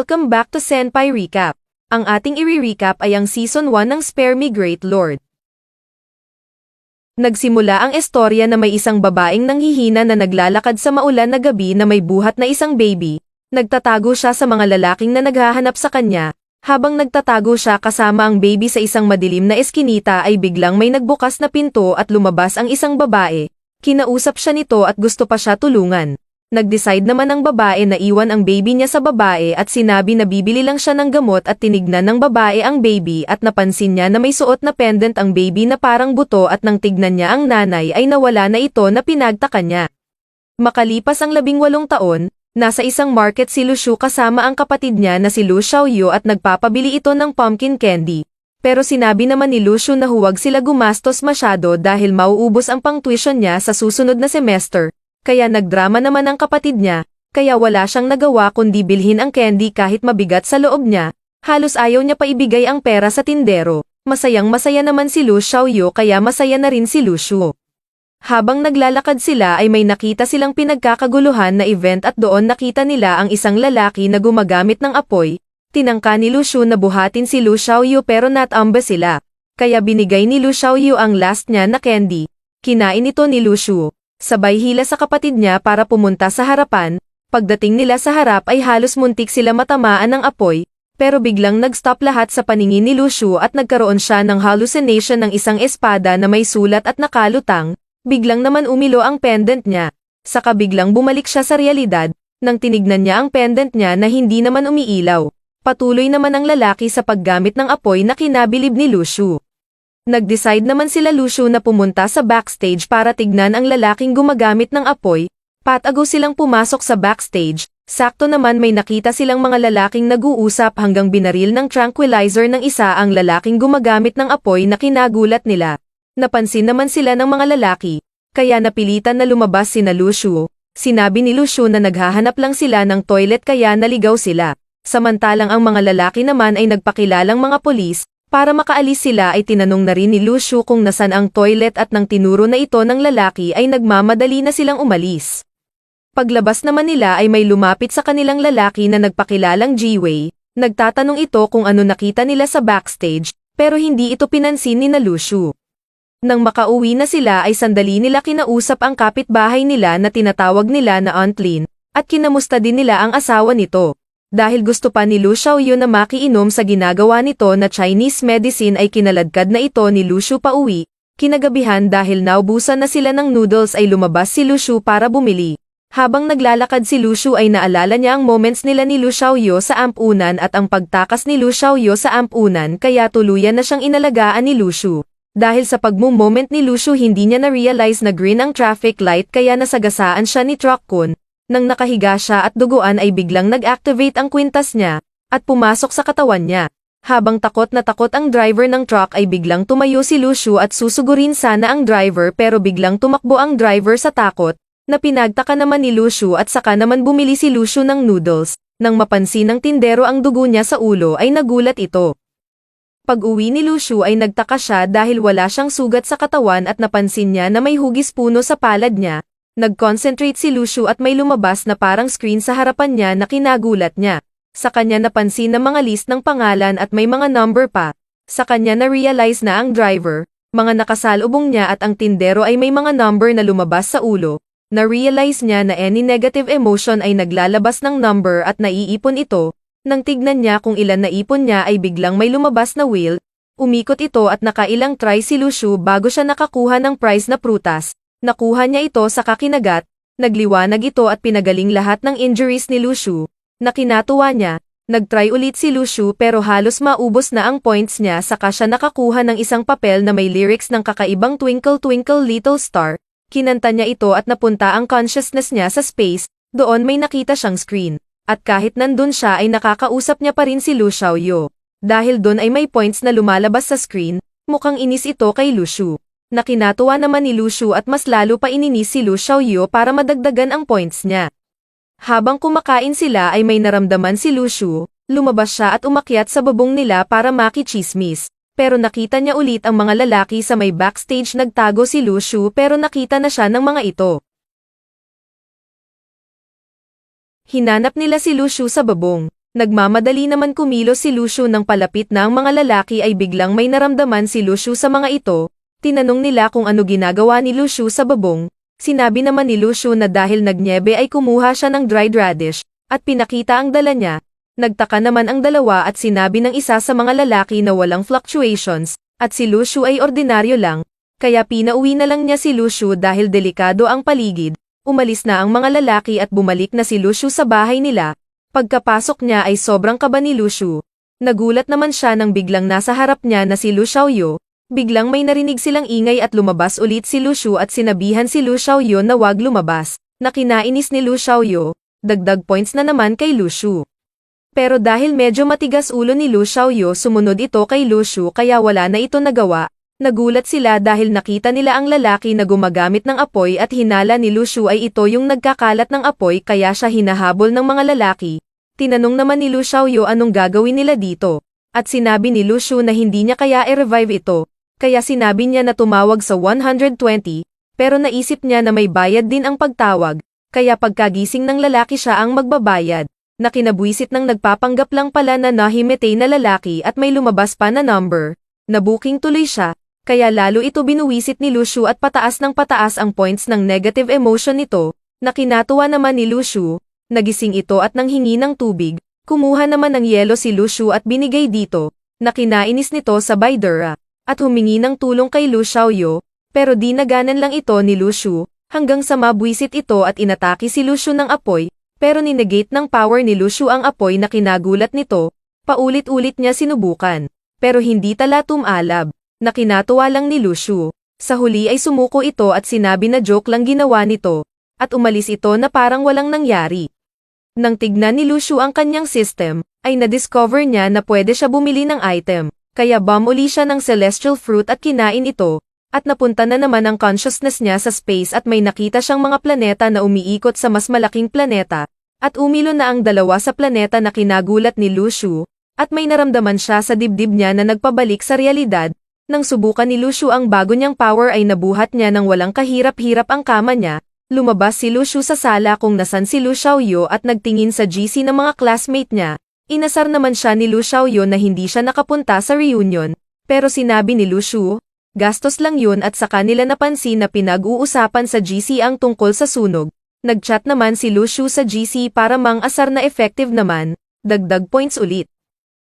Welcome back to Senpai Recap. Ang ating i-recap ay ang Season 1 ng Spare Me Great Lord. Nagsimula ang istorya na may isang babaeng nanghihina na naglalakad sa maulan na gabi na may buhat na isang baby. Nagtatago siya sa mga lalaking na naghahanap sa kanya. Habang nagtatago siya kasama ang baby sa isang madilim na eskinita ay biglang may nagbukas na pinto at lumabas ang isang babae. Kinausap siya nito at gusto pa siya tulungan. Nag-decide naman ang babae na iwan ang baby niya sa babae at sinabi na bibili lang siya ng gamot at tinignan ng babae ang baby at napansin niya na may suot na pendant ang baby na parang buto at nang tignan niya ang nanay ay nawala na ito na pinagtaka niya. Makalipas ang 18 taon, nasa isang market si Lushu kasama ang kapatid niya na si Lu Xiaoyu at nagpapabili ito ng pumpkin candy. Pero sinabi naman ni Lushu na huwag sila gumastos masyado dahil mauubos ang pang-tuition niya sa susunod na semester. Kaya nagdrama naman ang kapatid niya, kaya wala siyang nagawa kundi bilhin ang candy kahit mabigat sa loob niya. Halos ayaw niya pa ibigay ang pera sa tindero. Masayang-masaya naman si Lu Xiaoyu kaya masaya na rin si Lushu. Habang naglalakad sila ay may nakita silang pinagkakaguluhan na event at doon nakita nila ang isang lalaki na gumagamit ng apoy. Tinangka ni Lushu na buhatin si Lu Xiaoyu pero natamba sila. Kaya binigay ni Lu Xiaoyu ang last niya na candy. Kinain ito ni Lushu. Sabay hila sa kapatid niya para pumunta sa harapan. Pagdating nila sa harap ay halos muntik sila matamaan ng apoy, pero biglang nag-stop lahat sa paningin ni Lushu at nagkaroon siya ng hallucination ng isang espada na may sulat at nakalutang. Biglang naman umilo ang pendant niya. Saka biglang bumalik siya sa realidad, nang tinignan niya ang pendant niya na hindi naman umiilaw. Patuloy naman ang lalaki sa paggamit ng apoy na kinabilib ni Lushu. Nag-decide naman sila Lushu na pumunta sa backstage para tignan ang lalaking gumagamit ng apoy. Patago silang pumasok sa backstage. Sakto naman may nakita silang mga lalaking nag-uusap hanggang binaril ng tranquilizer ng isa ang lalaking gumagamit ng apoy na kinagulat nila. Napansin naman sila ng mga lalaki, kaya napilitan na lumabas sina Lushu. Sinabi ni Lushu na naghahanap lang sila ng toilet kaya naligaw sila. Samantalang ang mga lalaki naman ay nagpakilalang mga polis. Para makaalis sila ay tinanong na rin ni Lushu kung nasan ang toilet at nang tinuro na ito ng lalaki ay nagmamadali na silang umalis. Paglabas naman nila ay may lumapit sa kanilang lalaki na nagpakilalang Ji-Wei. Nagtatanong ito kung ano nakita nila sa backstage, pero hindi ito pinansin ni Lushu. Nang makauwi na sila ay sandali nila kinausap ang kapitbahay nila na tinatawag nila na Aunt Lin, at kinamusta din nila ang asawa nito. Dahil gusto pa ni Lu Xiaoyu na makiinom sa ginagawa nito na Chinese medicine ay kinaladkad na ito ni Lushu pauwi. Kinagabihan dahil naubusan na sila ng noodles ay lumabas si Lushu para bumili. Habang naglalakad si Lushu ay naalala niya ang moments nila ni Lu Xiaoyu sa ampunan at ang pagtakas ni Lu Xiaoyu sa ampunan kaya tuluyan na siyang inalagaan ni Lushu. Dahil sa pagmo-moment ni Lushu hindi niya na-realize na green ang traffic light kaya nasagasaan siya ni Truck Kun. Nang nakahiga siya at duguan ay biglang nag-activate ang kwintas niya, at pumasok sa katawan niya. Habang takot na takot ang driver ng truck ay biglang tumayo si Lushu at susugurin sana ang driver pero biglang tumakbo ang driver sa takot, na pinagtaka naman ni Lushu at saka naman bumili si Lushu ng noodles. Nang mapansin ng tindero ang dugo niya sa ulo ay nagulat ito. Pag-uwi ni Lushu ay nagtaka siya dahil wala siyang sugat sa katawan at napansin niya na may hugis puno sa palad niya. Nag-concentrate si Lushu at may lumabas na parang screen sa harapan niya na kinagulat niya. Sa kanya napansin na mga list ng pangalan at may mga number pa. Sa kanya na-realize na ang driver, mga nakasalubong niya at ang tindero ay may mga number na lumabas sa ulo. Na-realize niya na any negative emotion ay naglalabas ng number at naiipon ito. Nang tignan niya kung ilan naipon niya ay biglang may lumabas na wheel. Umikot ito at nakailang try si Lushu bago siya nakakuha ng prize na prutas. Nakuha niya ito sa kakinagat, nagliwanag ito at pinagaling lahat ng injuries ni Lushu. Na kinatuwa niya, nagtry ulit si Lushu pero halos maubos na ang points niya saka siya nakakuha ng isang papel na may lyrics ng kakaibang Twinkle Twinkle Little Star. Kinanta niya ito at napunta ang consciousness niya sa space, doon may nakita siyang screen. At kahit nandun siya ay nakakausap niya pa rin si Lu Xiaoyu. Dahil doon ay may points na lumalabas sa screen, mukhang inis ito kay Lushu. Nakinatuwa naman ni Lushu at mas lalo pa ininis si Lu Xiaoyu para madagdagan ang points niya. Habang kumakain sila ay may naramdaman si Lushu, lumabas siya at umakyat sa babong nila para makichismis. Pero nakita niya ulit ang mga lalaki sa may backstage nagtago si Lushu pero nakita na siya ng mga ito. Hinanap nila si Lushu sa babong. Nagmamadali naman kumilos si Lucio nang palapit na ang mga lalaki ay biglang may naramdaman si Lucio sa mga ito. Tinanong nila kung ano ginagawa ni Lucio sa babong. Sinabi naman ni Lucio na dahil nagnyebe ay kumuha siya ng dried radish, at pinakita ang dala niya. Nagtaka naman ang dalawa at sinabi ng isa sa mga lalaki na walang fluctuations, at si Lucio ay ordinaryo lang, kaya pinauwi na lang niya si Lucio dahil delikado ang paligid. Umalis na ang mga lalaki at bumalik na si Lucio sa bahay nila. Pagkapasok niya ay sobrang kaba ni Lucio. Nagulat naman siya nang biglang nasa harap niya na si Lu Xiaoyu. Biglang may narinig silang ingay at lumabas ulit si Lucio at sinabihan si Lu Xiaoyu na wag lumabas. Nakinainis ni Lu Xiaoyu. Dagdag points na naman kay Lucio. Pero dahil medyo matigas ulo ni Lu Xiaoyu, sumunod ito kay Lucio kaya wala na ito nagawa. Nagulat sila dahil nakita nila ang lalaki na gumagamit ng apoy at hinala ni Lucio ay ito yung nagkakalat ng apoy kaya siya hinahabol ng mga lalaki. Tinanong naman ni Lu Xiaoyu anong gagawin nila dito. At sinabi ni Lucio na hindi niya kaya i-revive ito. Kaya sinabi niya na tumawag sa 120, pero naisip niya na may bayad din ang pagtawag, kaya pagkagising ng lalaki siya ang magbabayad, na kinabuisit ng nagpapanggap lang pala na nahimatay na lalaki at may lumabas pa na number, na booking tuloy siya, kaya lalo ito binuwisit ni Lucio at pataas ng pataas ang points ng negative emotion nito, na kinatuwa naman ni Lucio, nagising ito at nanghingi ng tubig, kumuha naman ng yelo si Lucio at binigay dito, na kinainis nito sa Baidura. At humingi ng tulong kay Lu Xiaoyu, pero di naganan lang ito ni Lucio, hanggang sa mabwisit ito at inatake si Lucio ng apoy, pero ninegate ng power ni Lucio ang apoy na kinagulat nito, paulit-ulit niya sinubukan, pero hindi tala tumalab, na kinatuwa lang ni Lucio. Sa huli ay sumuko ito at sinabi na joke lang ginawa nito, at umalis ito na parang walang nangyari. Nang tignan ni Lucio ang kanyang system, ay na-discover niya na pwede siya bumili ng item. Kaya bumuli siya ng celestial fruit at kinain ito, at napunta na naman ang consciousness niya sa space at may nakita siyang mga planeta na umiikot sa mas malaking planeta, at umilo na ang dalawa sa planeta na kinagulat ni Lucio, at may naramdaman siya sa dibdib niya na nagpabalik sa realidad. Nang subukan ni Lucio ang bago niyang power ay nabuhat niya ng walang kahirap-hirap ang kama niya. Lumabas si Lucio sa sala kung nasan si Lu Xiaoyu at nagtingin sa GC ng mga classmate niya. Inasar naman siya ni Lu Xiaoyu na hindi siya nakapunta sa reunion, pero sinabi ni Lucio, gastos lang yun at saka nila napansin na pinag-uusapan sa GC ang tungkol sa sunog. Nagchat naman si Lucio sa GC para mang-asar na effective naman, dagdag points ulit.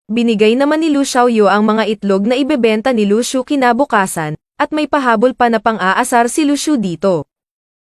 Binigay naman ni Lu Xiaoyu ang mga itlog na ibebenta ni Lucio kinabukasan, at may pahabol pa na pang-aasar si Lucio dito.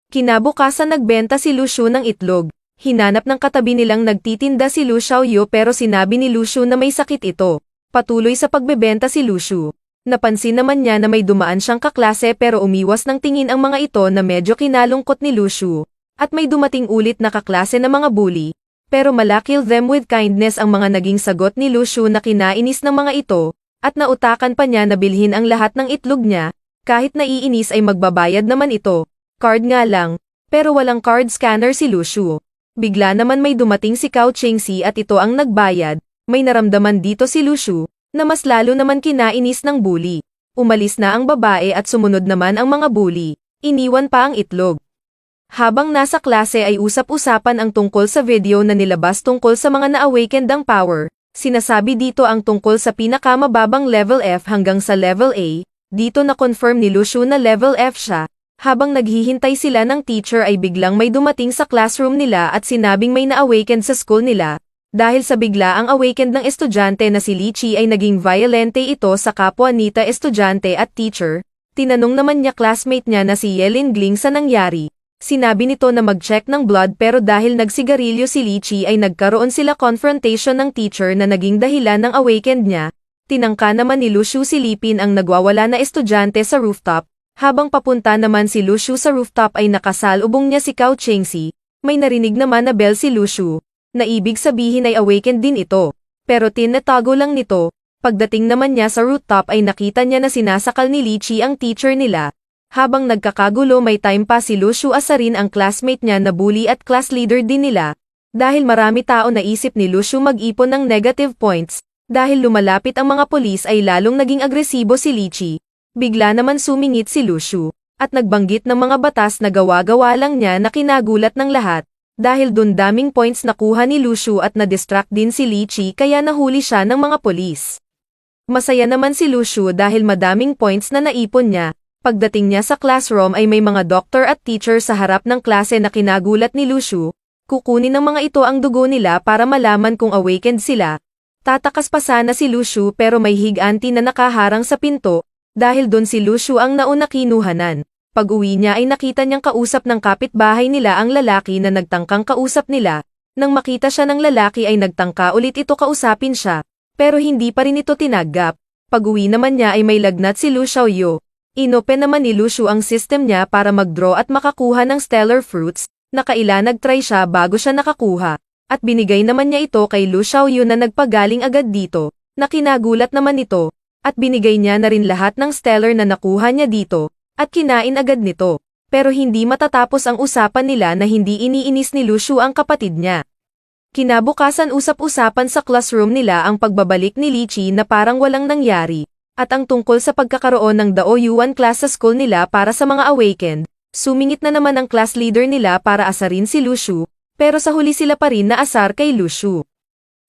Kinabukasan nagbenta si Lucio ng itlog. Hinanap ng katabi nilang nagtitinda si Lu Xiaoyu pero sinabi ni Lucio na may sakit ito. Patuloy sa pagbebenta si Lucio. Napansin naman niya na may dumaan siyang kaklase pero umiwas ng tingin ang mga ito na medyo kinalungkot ni Lucio. At may dumating ulit na kaklase na mga bully. Pero malakil them with kindness ang mga naging sagot ni Lucio na kinainis ng mga ito. At nautakan pa niya na bilhin ang lahat ng itlog niya. Kahit naiinis ay magbabayad naman ito. Card nga lang. Pero walang card scanner si Lucio. Bigla naman may dumating si Cao Chengxi at ito ang nagbayad. May naramdaman dito si Lucio, na mas lalo naman kinainis ng bully. Umalis na ang babae at sumunod naman ang mga bully. Iniwan pa ang itlog. Habang nasa klase ay usap-usapan ang tungkol sa video na nilabas tungkol sa mga na-awakened ang power. Sinasabi dito ang tungkol sa pinakamababang level F hanggang sa level A. Dito na-confirm ni Lucio na level F siya. Habang naghihintay sila ng teacher ay biglang may dumating sa classroom nila at sinabing may na-awakened sa school nila. Dahil sa bigla ang awakened ng estudyante na si Li Qi ay naging violente ito sa kapwa nita estudyante at teacher. Tinanong naman niya classmate niya na si Yelin Gling sa nangyari. Sinabi nito na mag-check ng blood pero dahil nagsigarilyo si Li Qi ay nagkaroon sila confrontation ng teacher na naging dahilan ng awakened niya. Tinangka naman ni Lucio silipin ang nagwawala na estudyante sa rooftop. Habang papunta naman si Lucio sa rooftop ay nakasalubong niya si Cao Chengxi, may narinig naman na bell si Lucio, na ibig sabihin ay awakened din ito, pero tinatago lang nito. Pagdating naman niya sa rooftop ay nakita niya na sinasakal ni Li Qi ang teacher nila. Habang nagkakagulo may time pa si Lucio asarin ang classmate niya na bully at class leader din nila. Dahil marami tao naisip ni Lucio mag-ipon ng negative points, dahil lumalapit ang mga polis ay lalong naging agresibo si Li Qi. Bigla naman sumingit si Lucio, at nagbanggit ng mga batas na gawa-gawa lang niya na kinagulat ng lahat, Dahil dun daming points nakuha ni Lushu at na-distract din si Li Chi kaya nahuli siya ng mga polis. Masaya naman si Lushu dahil madaming points na naipon niya. Pagdating niya sa classroom ay may mga doctor at teacher sa harap ng klase na kinagulat ni Lushu. Kukunin ng mga ito ang dugo nila para malaman kung awakened sila. Tatakas pa sana si Lushu pero may higanti na nakaharang sa pinto, dahil dun si Lushu ang nauna kinuhanan. Pag-uwi niya ay nakita niyang kausap ng kapitbahay nila ang lalaki na nagtangkang kausap nila. Nang makita siya ng lalaki ay nagtangka ulit ito kausapin siya, pero hindi pa rin ito tinagap. Pag-uwi naman niya ay may lagnat si Lu Xiaoyu. Inopen naman ni Lushu ang system niya para mag-draw at makakuha ng stellar fruits, nakaila nag-try siya bago siya nakakuha. At binigay naman niya ito kay Lu Xiaoyu na nagpagaling agad dito, na kinagulat naman ito, at binigay niya na rin lahat ng stellar na nakuha niya dito, at kinain agad nito. Pero hindi matatapos ang usapan nila na hindi iniinis ni Lushu ang kapatid niya. Kinabukasan usap-usapan sa classroom nila ang pagbabalik ni Li Chi na parang walang nangyari, at ang tungkol sa pagkakaroon ng Dao Yuan class sa school nila para sa mga awakened. Sumingit na naman ang class leader nila para asarin si Lushu, pero sa huli sila pa rin naasar kay Lushu.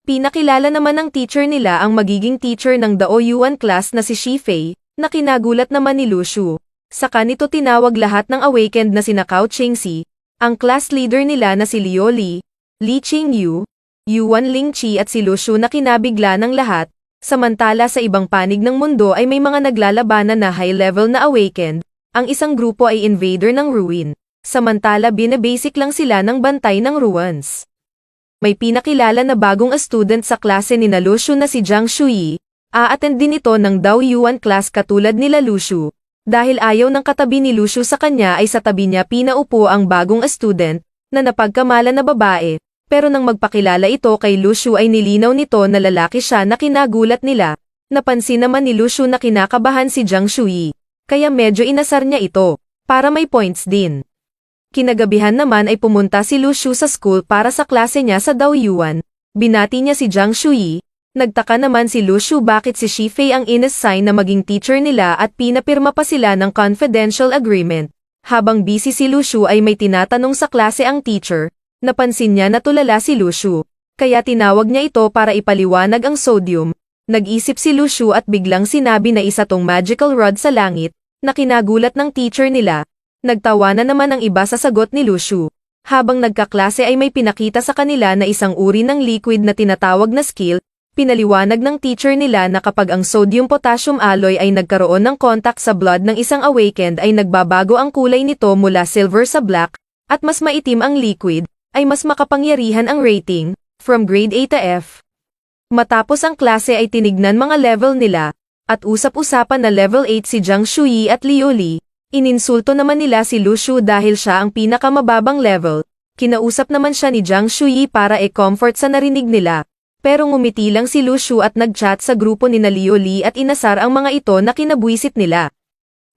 Pinakilala naman ng teacher nila ang magiging teacher ng Dao Yuan class na si Shifei, na kinagulat naman ni Lushu. Saka nito tinawag lahat ng awakened na sina Cao Qingxi, ang class leader nila na si Liu Li, Li Qingyu, Yuan Lingqi at si Lushu na kinabigla ng lahat. Samantala sa ibang panig ng mundo ay may mga naglalabanan na high level na awakened, ang isang grupo ay invader ng ruin, samantala binabasic lang sila ng bantay ng ruins. May pinakilala na bagong student sa klase ni Lushu na si Jiang Shuyi, a-attend din ito ng Dao Yuan class katulad nila Lushu. Dahil ayaw ng katabi ni Lushu sa kanya ay sa tabi niya pinaupo ang bagong student, na napagkamala na babae, pero nang magpakilala ito kay Lushu ay nilinaw nito na lalaki siya na kinagulat nila. Napansin naman ni Lushu na kinakabahan si Jiang Shuyi, kaya medyo inasar niya ito, para may points din. Kinagabihan naman ay pumunta si Lushu sa school para sa klase niya sa Dao Yuan. Binati niya si Jiang Shuyi. Nagtaka naman si Lushu bakit si Shifei ang inassign na maging teacher nila at pinapirma pa sila ng confidential agreement. Habang busy si Lushu ay may tinatanong sa klase ang teacher. Napansin niya na tulala si Lushu, kaya tinawag niya ito para ipaliwanag ang sodium. Nag-isip si Lushu at biglang sinabi na isa tong magical rod sa langit, na kinagulat ng teacher nila. Nagtawanan naman ang iba sa sagot ni Lushu. Habang nagkaklase ay may pinakita sa kanila na isang uri ng liquid na tinatawag na skill. Pinaliwanag ng teacher nila na kapag ang sodium-potassium alloy ay nagkaroon ng contact sa blood ng isang awakened ay nagbabago ang kulay nito mula silver sa black, at mas maitim ang liquid, ay mas makapangyarihan ang rating, from grade A to F. Matapos ang klase ay tinignan mga level nila, at usap-usapan na level 8 si Jiang Shuyi at Liu Li. Ininsulto naman nila si Lushu dahil siya ang pinakamababang level. Kinausap naman siya ni Jiang Shuyi para e-comfort sa narinig nila. Pero ngumiti lang si Lushu at nag-chat sa grupo ni Liu Li at inasar ang mga ito na kinabwisit nila.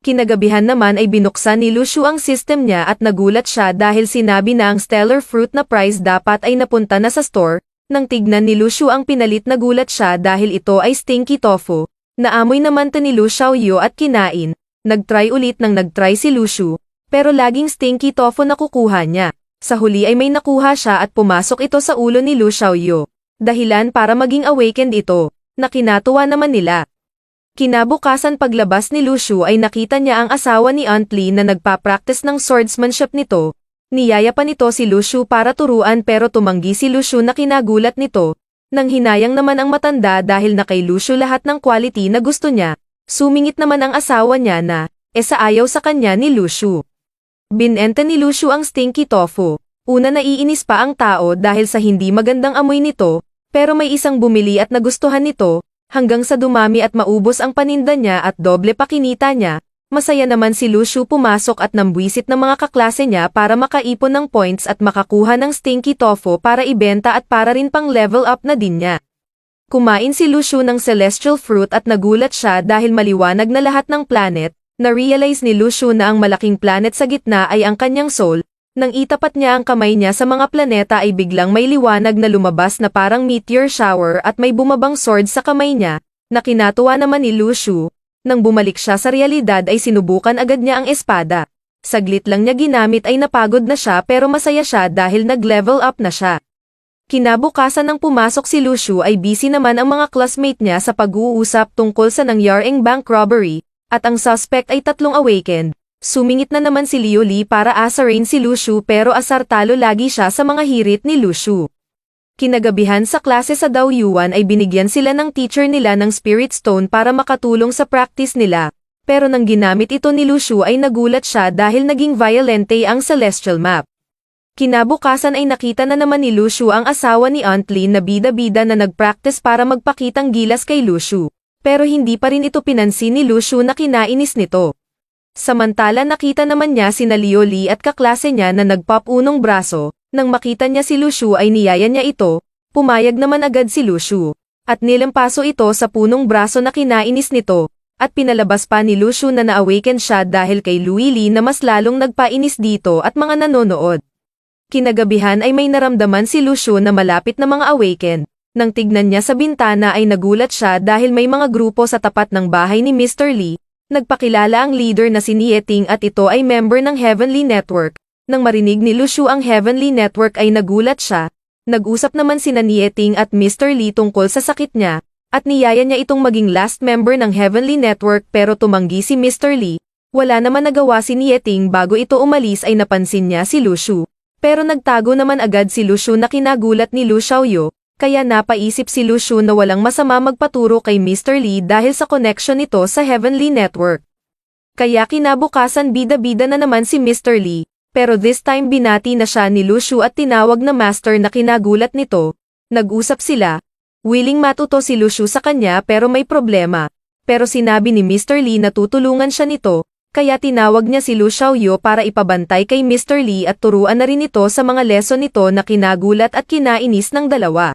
Kinagabihan naman ay binuksan ni Lushu ang system niya at nagulat siya dahil sinabi na ang stellar fruit na prize dapat ay napunta na sa store. Nang tignan ni Lushu ang pinalit nagulat siya dahil ito ay stinky tofu. Naamoy naman to ni Lu Xiaoyu at kinain. Nagtry ulit nang nagtry si Lushu, pero laging stinky tofu na kukuha niya. Sa huli ay may nakuha siya at pumasok ito sa ulo ni Lu Xiaoyu. Dahilan para maging awakened ito, na kinatuwa naman nila. Kinabukasan paglabas ni Lushu ay nakita niya ang asawa ni Aunt Lee na nagpa-practice ng swordsmanship nito. Niyaya pa nito si Lushu para turuan pero tumanggi si Lushu na kinagulat nito. Nang hinayang naman ang matanda dahil na kay Lushu lahat ng quality na gusto niya, sumingit naman ang asawa niya na, sa ayaw sa kanya ni Lushu. Binenta ni Lushu ang stinky tofu. Una naiinis pa ang tao dahil sa hindi magandang amoy nito, pero may isang bumili at nagustuhan nito, hanggang sa dumami at maubos ang paninda niya at doble pa kinita niya. Masaya naman si Lushu pumasok at nambwisit ng mga kaklase niya para makaipon ng points at makakuha ng stinky tofu para ibenta at para rin pang level up na din niya. Kumain si Lushu ng celestial fruit at nagulat siya dahil maliwanag na lahat ng planet. Na-realize ni Lushu na ang malaking planet sa gitna ay ang kanyang soul. Nang itapat niya ang kamay niya sa mga planeta ay biglang may liwanag na lumabas na parang meteor shower at may bumabang sword sa kamay niya, na kinatuwa naman ni Lushu. Nang bumalik siya sa realidad ay sinubukan agad niya ang espada. Saglit lang niya ginamit ay napagod na siya pero masaya siya dahil nag-level up na siya. Kinabukasan nang pumasok si Lucio ay busy naman ang mga classmate niya sa pag-uusap tungkol sa nangyaring bank robbery, at ang suspect ay tatlong awakened. Sumingit na naman si Liu Li para asarin si Lucio pero asar talo lagi siya sa mga hirit ni Lucio. Kinagabihan sa klase sa Daoyuan ay binigyan sila ng teacher nila ng Spirit Stone para makatulong sa practice nila, pero nang ginamit ito ni Lucio ay nagulat siya dahil naging violente ang Celestial Map. Kinabukasan ay nakita na naman ni Lucio ang asawa ni Aunt Lin na bida-bida na nagpractice para magpakitang gilas kay Lucio, pero hindi pa rin ito pinansin ni Lucio na kinainis nito. Samantala nakita naman niya sina Liu Li at kaklase niya na nagpop unong braso. Nang makita niya si Lucio ay niyaya niya ito, pumayag naman agad si Lucio, at nilampaso ito sa punong braso na kinainis nito, at pinalabas pa ni Lucio na na-awaken siya dahil kay Louie Lee na mas lalong nagpainis dito at mga nanonood. Kinagabihan ay may naramdaman si Lucio na malapit na mga awaken. Nang tignan niya sa bintana ay nagulat siya dahil may mga grupo sa tapat ng bahay ni Mr. Lee. Nagpakilala ang leader na si Nieting at ito ay member ng Heavenly Network. Nang marinig ni Lucio ang Heavenly Network ay nagulat siya. Nag-usap naman sina Nieting at Mr. Lee tungkol sa sakit niya, at niyaya niya itong maging last member ng Heavenly Network pero tumanggi si Mr. Lee. Wala naman nagawa si Nieting bago ito umalis ay napansin niya si Lucio. Pero nagtago naman agad si Lucio na kinagulat ni Lu Xiaoyu, kaya napaisip si Lucio na walang masama magpaturo kay Mr. Lee dahil sa connection nito sa Heavenly Network. Kaya kinabukasan bida-bida na naman si Mr. Lee. Pero this time binati na siya ni Lucio at tinawag na master na kinagulat nito. Nag-usap sila. Willing matuto si Lucio sa kanya pero may problema. Pero sinabi ni Mr. Lee na tutulungan siya nito, kaya tinawag niya si Lu Xiaoyu para ipabantay kay Mr. Lee at turuan na rin ito sa mga lesson nito na kinagulat at kinainis ng dalawa.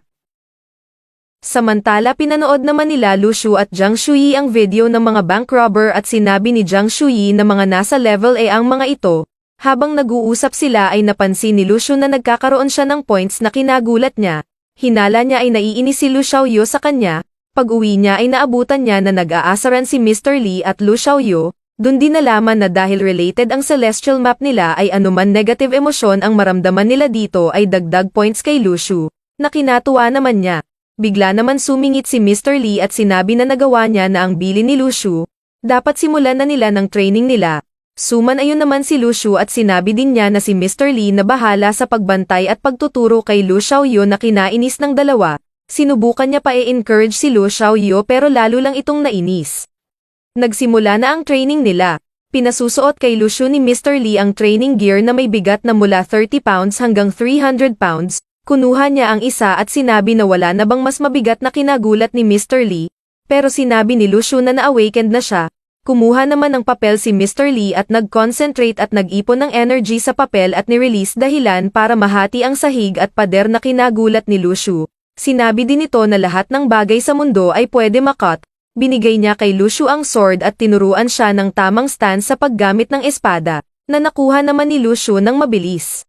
Samantala pinanood naman nila Lucio at Jiang Shuyi ang video ng mga bank robber at sinabi ni Jiang Shuyi na mga nasa level A ang mga ito. Habang nag-uusap sila ay napansin ni Lucio na nagkakaroon siya ng points na kinagulat niya. Hinala niya ay naiinis si Lu Xiaoyu sa kanya. Pag-uwi niya ay naabutan niya na nag-aasaran si Mr. Lee at Lu Xiaoyu. Dun din nalaman na dahil related ang celestial map nila ay anuman negative emosyon ang maramdaman nila dito ay dagdag points kay Lucio. Na kinatuwa naman niya. Bigla naman sumingit si Mr. Lee at sinabi na nagawa niya na ang bili ni Lucio. Dapat simulan na nila ng training nila. Suman-ayon naman si Lucio at sinabi din niya na si Mr. Lee na bahala sa pagbantay at pagtuturo kay Lu Xiaoyu na kinainis ng dalawa. Sinubukan niya pa i-encourage si Lu Xiaoyu pero lalo lang itong nainis. Nagsimula na ang training nila. Pinasusuot kay Lucio ni Mr. Lee ang training gear na may bigat na mula 30 pounds hanggang 300 pounds. Kunuha niya ang isa at sinabi na wala na bang mas mabigat na kinagulat ni Mr. Lee. Pero sinabi ni Lucio na na-awakened na siya. Kumuha naman ng papel si Mr. Lee at nag-concentrate at nag-ipon ng energy sa papel at ni-release dahilan para mahati ang sahig at pader na kinagulat ni Lucio. Sinabi din ito na lahat ng bagay sa mundo ay pwede makat. Binigay niya kay Lucio ang sword at tinuruan siya ng tamang stance sa paggamit ng espada, na nakuha naman ni Lucio ng mabilis.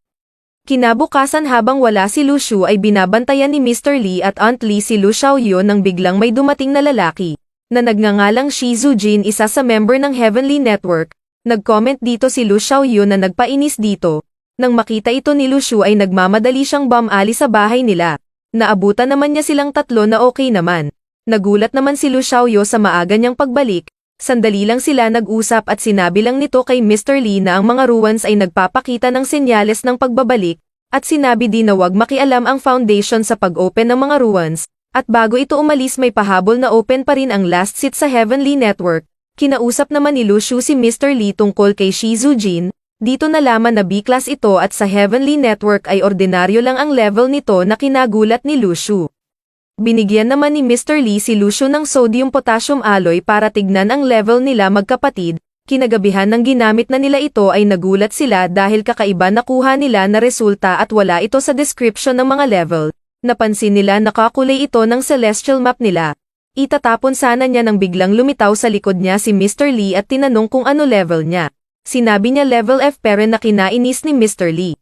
Kinabukasan habang wala si Lucio ay binabantayan ni Mr. Lee at Aunt Lee si Lu Xiaoyu nang biglang may dumating na lalaki. Na nagngangalang Shi Zujin isa sa member ng Heavenly Network. Nag-comment dito si Lu Xiaoyu na nagpainis dito. Nang makita ito ni Lucio ay nagmamadali siyang bumali sa bahay nila. Naabutan naman niya silang tatlo na okay naman. Nagulat naman si Lu Xiaoyu sa maaga niyang pagbalik. Sandali lang sila nag-usap at sinabi lang nito kay Mr. Lee na ang mga ruins ay nagpapakita ng senyales ng pagbabalik. At sinabi din na wag makialam ang foundation sa pag-open ng mga ruins. At bago ito umalis may pahabol na open pa rin ang last seat sa Heavenly Network. Kinausap naman ni Lucio si Mr. Lee tungkol kay Shi Zujin. Dito nalaman na B-class ito at sa Heavenly Network ay ordinaryo lang ang level nito na kinagulat ni Lucio. Binigyan naman ni Mr. Lee si Lucio ng sodium-potassium alloy para tignan ang level nila magkapatid. Kinagabihan ng ginamit na nila ito ay nagulat sila dahil kakaiba nakuha nila na resulta at wala ito sa description ng mga level. Napansin nila nakakulay ito ng celestial map nila. Itatapon sana niya nang biglang lumitaw sa likod niya si Mr. Lee at tinanong kung ano level niya. Sinabi niya level F pero na kinainis ni Mr. Lee.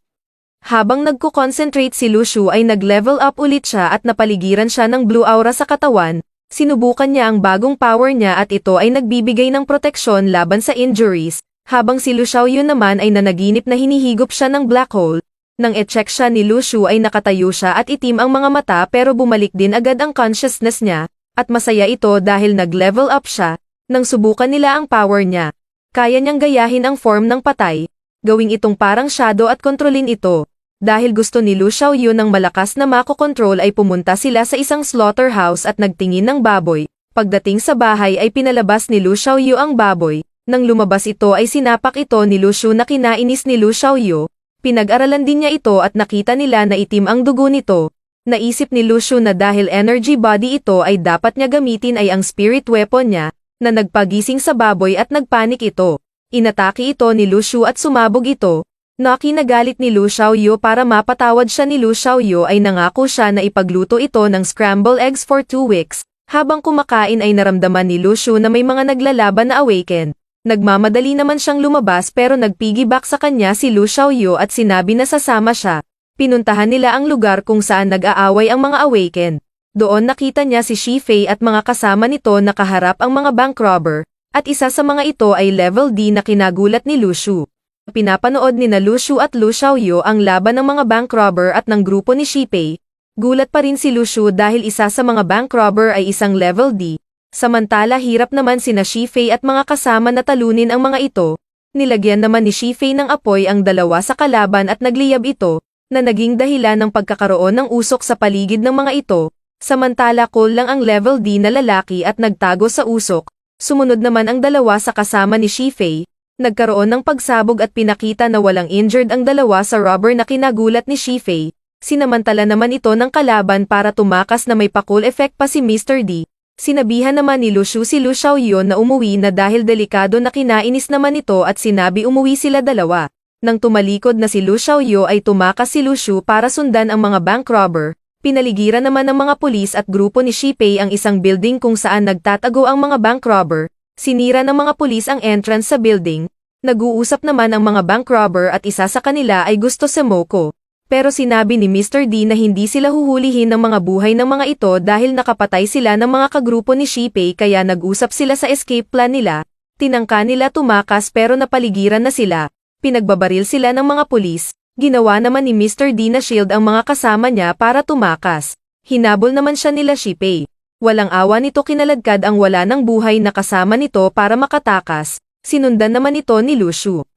Habang nagko-concentrate si Lucio ay nag-level up ulit siya at napaligiran siya ng blue aura sa katawan. Sinubukan niya ang bagong power niya at ito ay nagbibigay ng proteksyon laban sa injuries. Habang si Lu Xiaoyu naman ay nanaginip na hinihigop siya ng black hole. Nang e-check siya ni Lu Shu ay nakatayo siya at itim ang mga mata pero bumalik din agad ang consciousness niya, at masaya ito dahil nag-level up siya. Nang subukan nila ang power niya, kaya niyang gayahin ang form ng patay, gawing itong parang shadow at kontrolin ito. Dahil gusto ni Lu Xiaoyu ng malakas na makokontrol ay pumunta sila sa isang slaughterhouse at nagtingin ng baboy. Pagdating sa bahay ay pinalabas ni Lu Xiaoyu ang baboy. Nang lumabas ito ay sinapak ito ni Lu Shu na kinainis ni Lu Xiaoyu. Pinag-aralan din niya ito at nakita nila na itim ang dugo nito. Naisip ni Lu Shu na dahil energy body ito ay dapat niya gamitin ay ang spirit weapon niya, na nagpagising sa baboy at nagpanik ito. Inatake ito ni Lu Shu at sumabog ito. Nakinagalit ni Lu Xiaoyu para mapatawad siya ni Lu Xiaoyu ay nangako siya na ipagluto ito ng scrambled eggs for 2 weeks. Habang kumakain ay naramdaman ni Lu Shu na may mga naglalaban na awaken. Nagmamadali naman siyang lumabas pero nagpiggyback sa kanya si Lu Xiaoyu at sinabi na sasama siya. Pinuntahan nila ang lugar kung saan nag-aaway ang mga awaken. Doon nakita niya si Shi Fei at mga kasama nito nakaharap ang mga bank robber, at isa sa mga ito ay level D na kinagulat ni Lu Shu. Pinapanood ni na Lu Shu at Lu Xiaoyu ang laban ng mga bank robber at ng grupo ni Shi Fei. Gulat pa rin si Lu Shu dahil isa sa mga bank robber ay isang level D. Samantala hirap naman sina Shi Fei at mga kasama na talunin ang mga ito. Nilagyan naman ni Shi Fei ng apoy ang dalawa sa kalaban at nagliyab ito, na naging dahilan ng pagkakaroon ng usok sa paligid ng mga ito. Samantala cool lang ang level D na lalaki at nagtago sa usok. Sumunod naman ang dalawa sa kasama ni Shi Fei. Nagkaroon ng pagsabog at pinakita na walang injured ang dalawa sa robber na kinagulat ni Shi Fei. Sinamantala naman ito ng kalaban para tumakas na may pa-cool effect pa si Mr. D. Sinabihan naman ni Lu Shu si Lu Xiaoyu na umuwi na dahil delikado na kinainis naman ito at sinabi umuwi sila dalawa. Nang tumalikod na si Lu Xiaoyu ay tumakas si Lu Shu para sundan ang mga bank robber. Pinaligiran naman ng mga pulis at grupo ni Shi Fei ang isang building kung saan nagtatago ang mga bank robber. Sinira ng mga pulis ang entrance sa building. Nag-uusap naman ang mga bank robber at isa sa kanila ay gusto si Moko. Pero sinabi ni Mr. D na hindi sila huhulihin ng mga buhay ng mga ito dahil nakapatay sila ng mga kagrupo ni Shi Fei kaya nag-usap sila sa escape plan nila. Tinangka nila tumakas pero napaligiran na sila. Pinagbabaril sila ng mga pulis. Ginawa naman ni Mr. D na shield ang mga kasama niya para tumakas. Hinabol naman siya nila Shi Fei. Walang awa nito kinaladkad ang wala ng buhay na kasama nito para makatakas. Sinundan naman ito ni Lu Shu.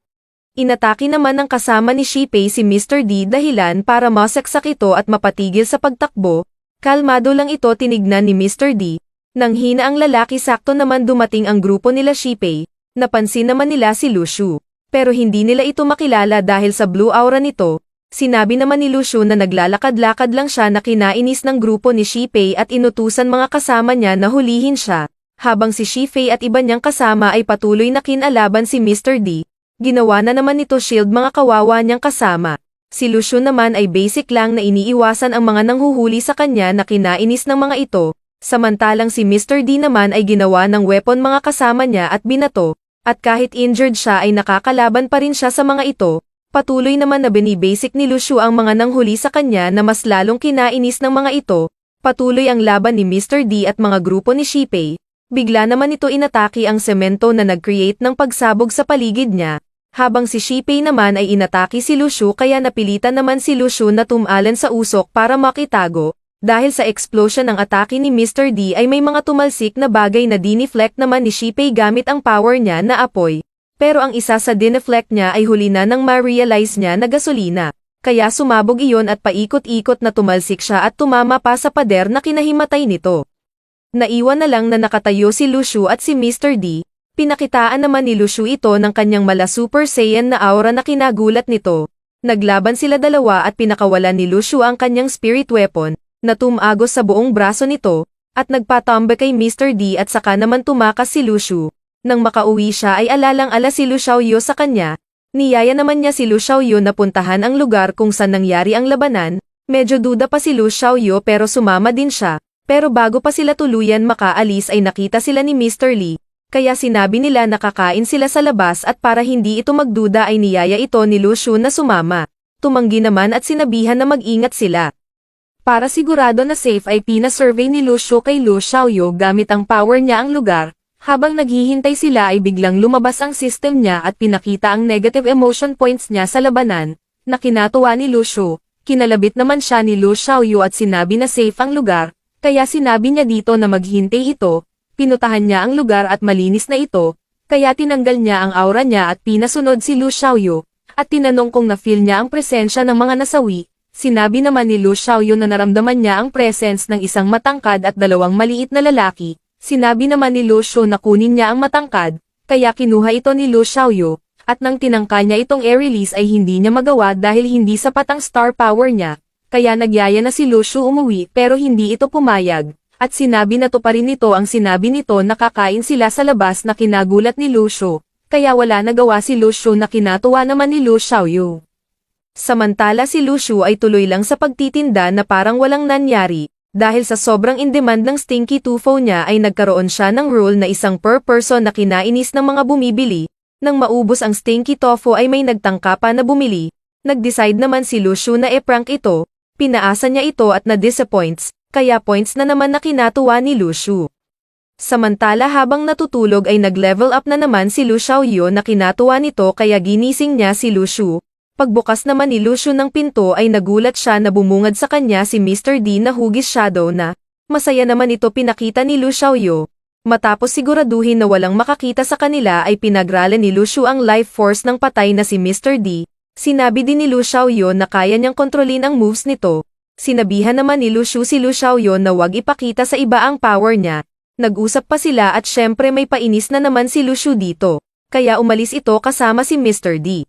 Inatake naman ng kasama ni Shi Fei si Mr. D dahilan para masaksak ito at mapatigil sa pagtakbo. Kalmado lang ito tinignan ni Mr. D. Nang hina ang lalaki sakto naman dumating ang grupo nila Shi Fei. Napansin naman nila si Lu Shu. Pero hindi nila ito makilala dahil sa blue aura nito. Sinabi naman ni Lu Shu na naglalakad-lakad lang siya na kinainis ng grupo ni Shi Fei at inutusan mga kasama niya na hulihin siya. Habang si Shi Fei at iba niyang kasama ay patuloy na kinalaban si Mr. D. Ginawa na naman nito shield mga kawawa niyang kasama. Si Lu Shu naman ay basic lang na iniiwasan ang mga nanghuhuli sa kanya na kinainis ng mga ito. Samantalang si Mr. D naman ay ginawa ng weapon mga kasama niya at binato. At kahit injured siya ay nakakalaban pa rin siya sa mga ito. Patuloy naman na binibasic ni Lu Shu ang mga nanghuli sa kanya na mas lalong kinainis ng mga ito. Patuloy ang laban ni Mr. D at mga grupo ni Shi Fei. Bigla naman ito inatake ang semento na nag-create ng pagsabog sa paligid niya. Habang si Shi Fei naman ay inatake si Lu Shu kaya napilitan naman si Lu Shu na tumalan sa usok para makitago. Dahil sa explosion ng atake ni Mr. D ay may mga tumalsik na bagay na dineflect naman ni Shi Fei gamit ang power niya na apoy. Pero ang isa sa dineflect niya ay huli na nang ma-realize niya na gasolina. Kaya sumabog iyon at paikot-ikot na tumalsik siya at tumama pa sa pader na kinahimatay nito. Naiwan na lang na nakatayo si Lu Shu at si Mr. D. Pinakitaan naman ni Lu Shu ito ng kanyang mala Super Saiyan na aura na kinagulat nito. Naglaban sila dalawa at pinakawalan ni Lu Shu ang kanyang spirit weapon, na tumagos sa buong braso nito, at nagpatambe kay Mr. D at saka naman tumakas si Lu Shu. Nang makauwi siya ay alalang-ala si Lu Xiaoyu sa kanya. Niyaya naman niya si Lu Xiaoyu na puntahan ang lugar kung saan nangyari ang labanan. Medyo duda pa si Lu Xiaoyu pero sumama din siya. Pero bago pa sila tuluyan makaalis ay nakita sila ni Mr. Li. Kaya sinabi nila na kakain sila sa labas at para hindi ito magduda ay niyaya ito ni Lu Shu na sumama. Tumanggi naman at sinabihan na mag-ingat sila. Para sigurado na safe ay pina-survey ni Lu Shu kay Lu Xiaoyu gamit ang power niya ang lugar. Habang naghihintay sila ay biglang lumabas ang system niya at pinakita ang negative emotion points niya sa labanan, na kinatuwa ni Lucio. Kinalabit naman siya ni Lu Xiaoyu at sinabi na safe ang lugar, kaya sinabi niya dito na maghintay ito, pinutahan niya ang lugar at malinis na ito, kaya tinanggal niya ang aura niya at pinasunod si Lu Xiaoyu, at tinanong kung na-feel niya ang presensya ng mga nasawi. Sinabi naman ni Lu Xiaoyu na naramdaman niya ang presence ng isang matangkad at dalawang maliit na lalaki. Sinabi naman ni Lu Xiu na kunin niya ang matangkad, kaya kinuha ito ni Lu Xiaoyu, at nang tinangka niya itong i-release ay hindi niya magawa dahil hindi sapat ang star power niya, kaya nagyaya na si Lu Xiu umuwi pero hindi ito pumayag, at sinabi na to pa rin nito ang sinabi nito na kakain sila sa labas na kinagulat ni Lu Xiu, kaya wala nagawa si Lu Xiu na kinatuwa naman ni Lu Xiaoyu. Samantala si Lu Xiu ay tuloy lang sa pagtitinda na parang walang nangyari. Dahil sa sobrang in-demand ng Stinky Tofu niya ay nagkaroon siya ng rule na isang per person na kinainis ng mga bumibili. Nang maubos ang Stinky Tofu ay may nagtangka pa na bumili. Nag-decide naman si Lu Xiu na e-prank ito, pinaasa niya ito at na-disappoints, kaya points na naman na kinatuwa ni Lu Xiu. Samantala habang natutulog ay nag-level up na naman si Lu Xiaoyu na kinatuwa nito kaya ginising niya si Lu Xiu. Pagbukas naman ni Lu Xiu ng pinto ay nagulat siya na bumungad sa kanya si Mr. D na hugis shadow na. Masaya naman ito pinakita ni Lu Xiaoyu. Matapos siguraduhin na walang makakita sa kanila ay pinagrala ni Lu Xiu ang life force ng patay na si Mr. D. Sinabi din ni Lu Xiaoyu na kaya niyang kontrolin ang moves nito. Sinabihan naman ni Lu Xiu si Lu Xiaoyu na wag ipakita sa iba ang power niya. Nag-usap pa sila at syempre may painis na naman si Lu Xiu dito. Kaya umalis ito kasama si Mr. D.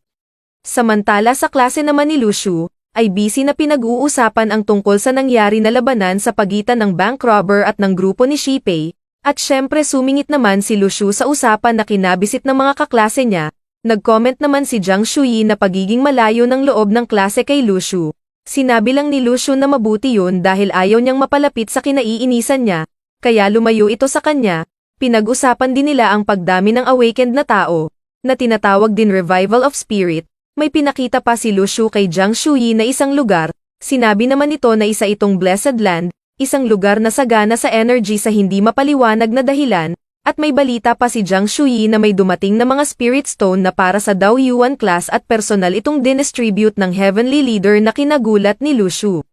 Samantala sa klase naman ni Lu Xiu, ay busy na pinag-uusapan ang tungkol sa nangyari na labanan sa pagitan ng bank robber at ng grupo ni Shipei, at syempre sumingit naman si Lu Xiu sa usapan na kinabisit ng mga kaklase niya. Nag-comment naman si Jiang Shuyi na pagiging malayo ng loob ng klase kay Lu Xiu. Sinabi lang ni Lu Xiu na mabuti yun dahil ayaw niyang mapalapit sa kinaiinisan niya, kaya lumayo ito sa kanya. Pinag-usapan din nila ang pagdami ng awakened na tao, na tinatawag din revival of spirit. May pinakita pa si Lu Xiu kay Jiang Shuyi na isang lugar, sinabi naman ito na isa itong Blessed Land, isang lugar na sagana sa energy sa hindi mapaliwanag na dahilan, at may balita pa si Jiang Shuyi na may dumating na mga spirit stone na para sa Dao Yuan class at personal itong dinistribute ng Heavenly Leader na kinagulat ni Lu Xiu.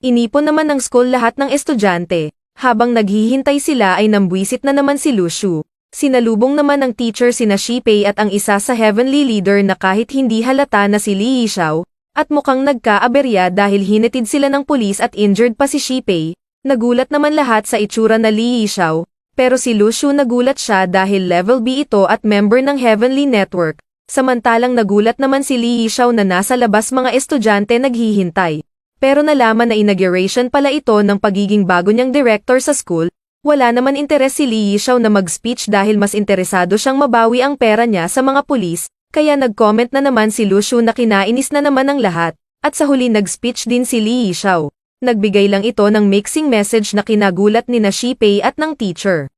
Inipon naman ng school lahat ng estudyante, habang naghihintay sila ay nambwisit na naman si Lu Xiu. Sinalubong naman ng teacher sina Shipei at ang isa sa Heavenly Leader na kahit hindi halata na si Li Yishao, at mukhang nagkaaberya dahil hinatid sila ng pulis at injured pa si Shipei. Nagulat naman lahat sa itsura na Li Yishao, pero si Lu Xiu nagulat siya dahil level B ito at member ng Heavenly Network. Samantalang nagulat naman si Li Yishao na nasa labas mga estudyante naghihintay. Pero nalaman na inauguration pala ito ng pagiging bago niyang director sa school. Wala naman interes si Li Yishao na mag-speech dahil mas interesado siyang mabawi ang pera niya sa mga pulis, kaya nag-comment na naman si Lu Xiu na kinainis na naman ang lahat, at sa huli nag-speech din si Li Yishao. Nagbigay lang ito ng mixing message na kinagulat ni na Shipei at ng teacher.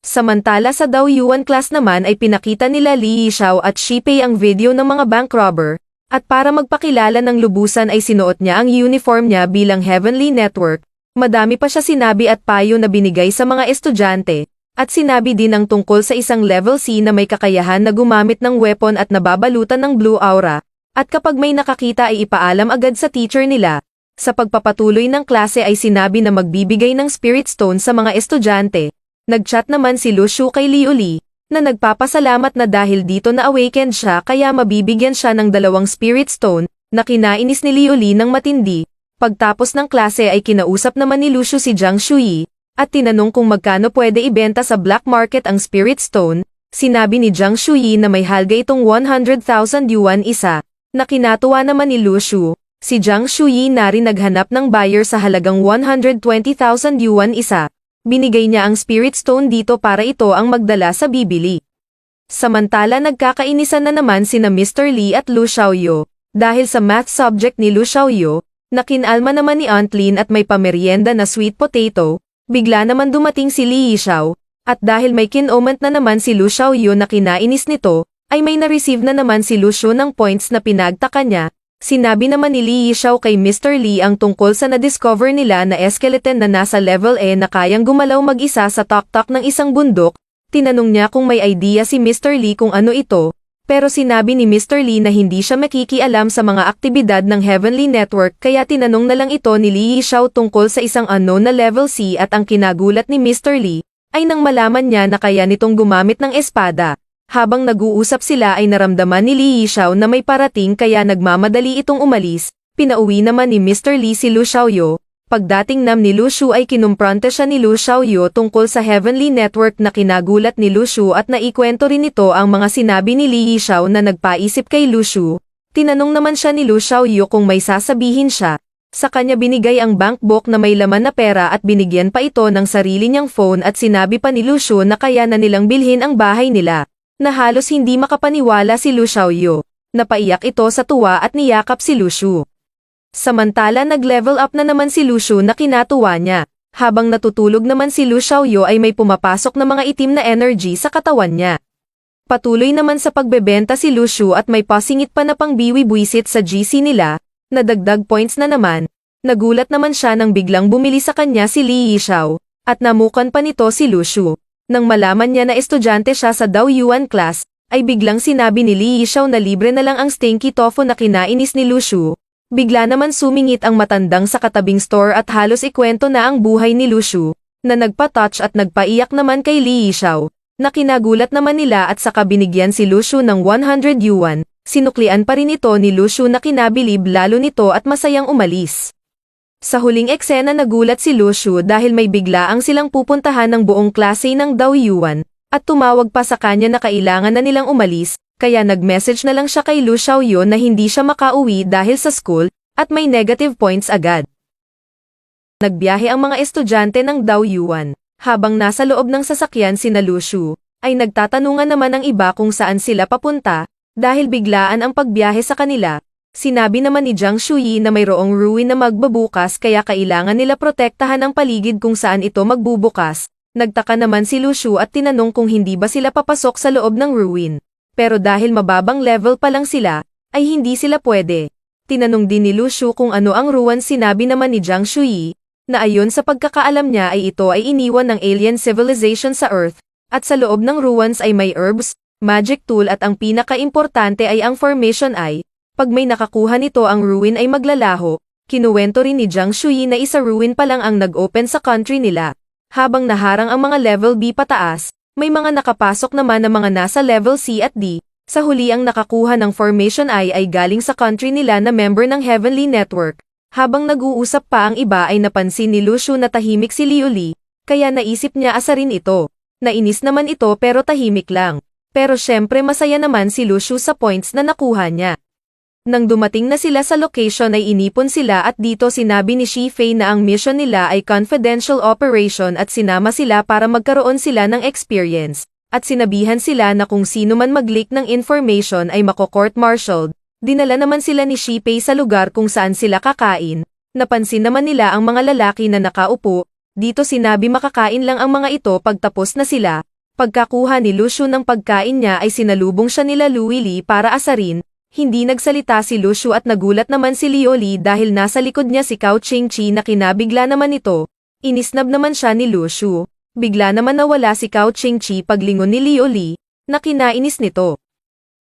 Samantala sa Dao Yuan class naman ay pinakita nila Li Yishao at Shipei ang video ng mga bank robber, at para magpakilala ng lubusan ay sinuot niya ang uniform niya bilang Heavenly Network. Madami pa siya sinabi at payo na binigay sa mga estudyante, at sinabi din ang tungkol sa isang level C na may kakayahan na gumamit ng weapon at nababalutan ng blue aura, at kapag may nakakita ay ipaalam agad sa teacher nila. Sa pagpapatuloy ng klase ay sinabi na magbibigay ng spirit stone sa mga estudyante. Nag-chat naman si Lu Xiu kay Liu Li, na nagpapasalamat na dahil dito na awakened siya kaya mabibigyan siya ng 2 spirit stone, na kinainis ni Liu Li ng matindi. Pagtapos ng klase ay kinausap naman ni Lu Xiu si Jiang Shuyi, at tinanong kung magkano pwede ibenta sa black market ang Spirit Stone. Sinabi ni Jiang Shuyi na may halga itong 100,000 yuan isa, na kinatuwa naman ni Lu Xiu. Si Jiang Shuyi na rin naghanap ng buyer sa halagang 120,000 yuan isa. Binigay niya ang Spirit Stone dito para ito ang magdala sa bibili. Samantala nagkakainisan na naman sina Mr. Li at Lu Xiaoyu, dahil sa math subject ni Lu Xiaoyu. Nakinalma naman ni Aunt Lin at may pamerienda na sweet potato, bigla naman dumating si Li Yishao, at dahil may kinoment na naman si Lu Xiaoyu na kinainis nito, ay may na-receive na naman si Lu Xiu ng points na pinagtaka niya. Sinabi naman ni Li Yishao kay Mr. Li ang tungkol sa na-discover nila na skeleton na nasa level E na kayang gumalaw mag-isa sa tuktok ng isang bundok, Tinanong niya kung may idea si Mr. Lee kung ano ito, pero sinabi ni Mr. Lee na hindi siya makikialam sa mga aktibidad ng Heavenly Network kaya tinanong na lang ito ni Lee Yixiao tungkol sa isang unknown na level C at ang kinagulat ni Mr. Lee ay nang malaman niya na kaya nitong gumamit ng espada. Habang nag-uusap sila ay naramdaman ni Lee Yixiao na may parating kaya nagmamadali itong umalis. Pinauwi naman ni Mr. Lee si Lu Xiaoyu. Pagdating nam ni Lu Shu ay kinumpronta siya ni Lu Xiaoyu tungkol sa Heavenly Network na kinagulat ni Lu Shu at naikwento rin nito ang mga sinabi ni Lee Yixiao na nagpaisip kay Lu Shu. Tinanong naman siya ni Lu Xiaoyu kung may sasabihin siya. Sa kanya binigay ang bank book na may laman na pera at binigyan pa ito ng sarili niyang phone at sinabi pa ni Lu Shu na kaya na nilang bilhin ang bahay nila. Na halos hindi makapaniwala si Lu Xiaoyu. Napaiyak ito sa tuwa at niyakap si Lu Shu. Samantala nag-level up na naman si Lu Shu na kinatuwa niya. Habang natutulog naman si Lu Xiaoyu ay may pumapasok na mga itim na energy sa katawan niya. Patuloy naman sa pagbebenta si Lu Shu at may pasingit pa na pangbiwi-buisit sa GC nila, na dagdag points na naman. Nagulat naman siya nang biglang bumili sa kanya si Lee Yixiao, at namukan pa nito si Lu Shu. Nang malaman niya na estudyante siya sa Dao Yuan class, ay biglang sinabi ni Lee Yixiao na libre na lang ang stinky tofu na kinainis ni Lu Shu. Bigla naman sumingit ang matandang sa katabing store at halos ikwento na ang buhay ni Lu Shu, na nagpa-touch at nagpaiyak naman kay Lee Yixiao, na kinagulat naman nila at saka binigyan si Lu Shu ng 100 yuan, sinuklian pa rin ito ni Lu Shu na kinabilib lalo nito at masayang umalis. Sa huling eksena nagulat si Lu Shu dahil may biglaang silang pupuntahan ng buong klase ng Dao Yuan, at tumawag pa sa kanya na kailangan na nilang umalis. Kaya nag-message na lang siya kay Lu Xiaoyu na hindi siya makauwi dahil sa school, at may negative points agad. Nagbiyahe ang mga estudyante ng Dao Yuan. Habang nasa loob ng sasakyan sina Lu Shu, ay nagtatanungan naman ang iba kung saan sila papunta, dahil biglaan ang pagbiyahe sa kanila. Sinabi naman ni Jiang Shuyi na mayroong ruin na magbabukas kaya kailangan nila protektahan ang paligid kung saan ito magbubukas. Nagtaka naman si Lu Shu at tinanong kung hindi ba sila papasok sa loob ng ruin. Pero dahil mababang level pa lang sila, ay hindi sila pwede. Tinanong din ni Lu Shu kung ano ang ruwan sinabi naman ni Jiang Shuyi, na ayon sa pagkakaalam niya ay ito ay iniwan ng alien civilization sa Earth, at sa loob ng ruins ay may herbs, magic tool at ang pinaka-importante ay ang formation eye. Pag may nakakuha nito ang ruin ay maglalaho. Kinuwento rin ni Jiang Shuyi na isa ruin pa lang ang nag-open sa country nila. Habang naharang ang mga level B pataas, may mga nakapasok naman na mga nasa level C at D. Sa huli ang nakakuha ng Formation I ay galing sa country nila na member ng Heavenly Network. Habang nag-uusap pa ang iba ay napansin ni Lu Shu na tahimik si Liu Li, kaya naisip niya asarin ito. Nainis naman ito pero tahimik lang. Pero syempre masaya naman si Lu Shu sa points na nakuha niya. Nang dumating na sila sa location ay inipon sila at dito sinabi ni Shi Fei na ang mission nila ay confidential operation at sinama sila para magkaroon sila ng experience. At sinabihan sila na kung sino man mag-leak ng information ay mako-court-martialed. Dinala naman sila ni Shi Fei sa lugar kung saan sila kakain. Napansin naman nila ang mga lalaki na nakaupo. Dito sinabi makakain lang ang mga ito pagtapos na sila. Pagkakuha ni Lu Shu ng pagkain niya ay sinalubong siya nila Lu Li para asarin. Hindi nagsalita si Lu Shu at nagulat naman si Liu Li dahil nasa likod niya si Cao Qingqi na kinabigla naman ito. Inisnab naman siya ni Lu Shu. Bigla naman nawala si Cao Qingqi paglingon ni Liu Li, na kinainis nito.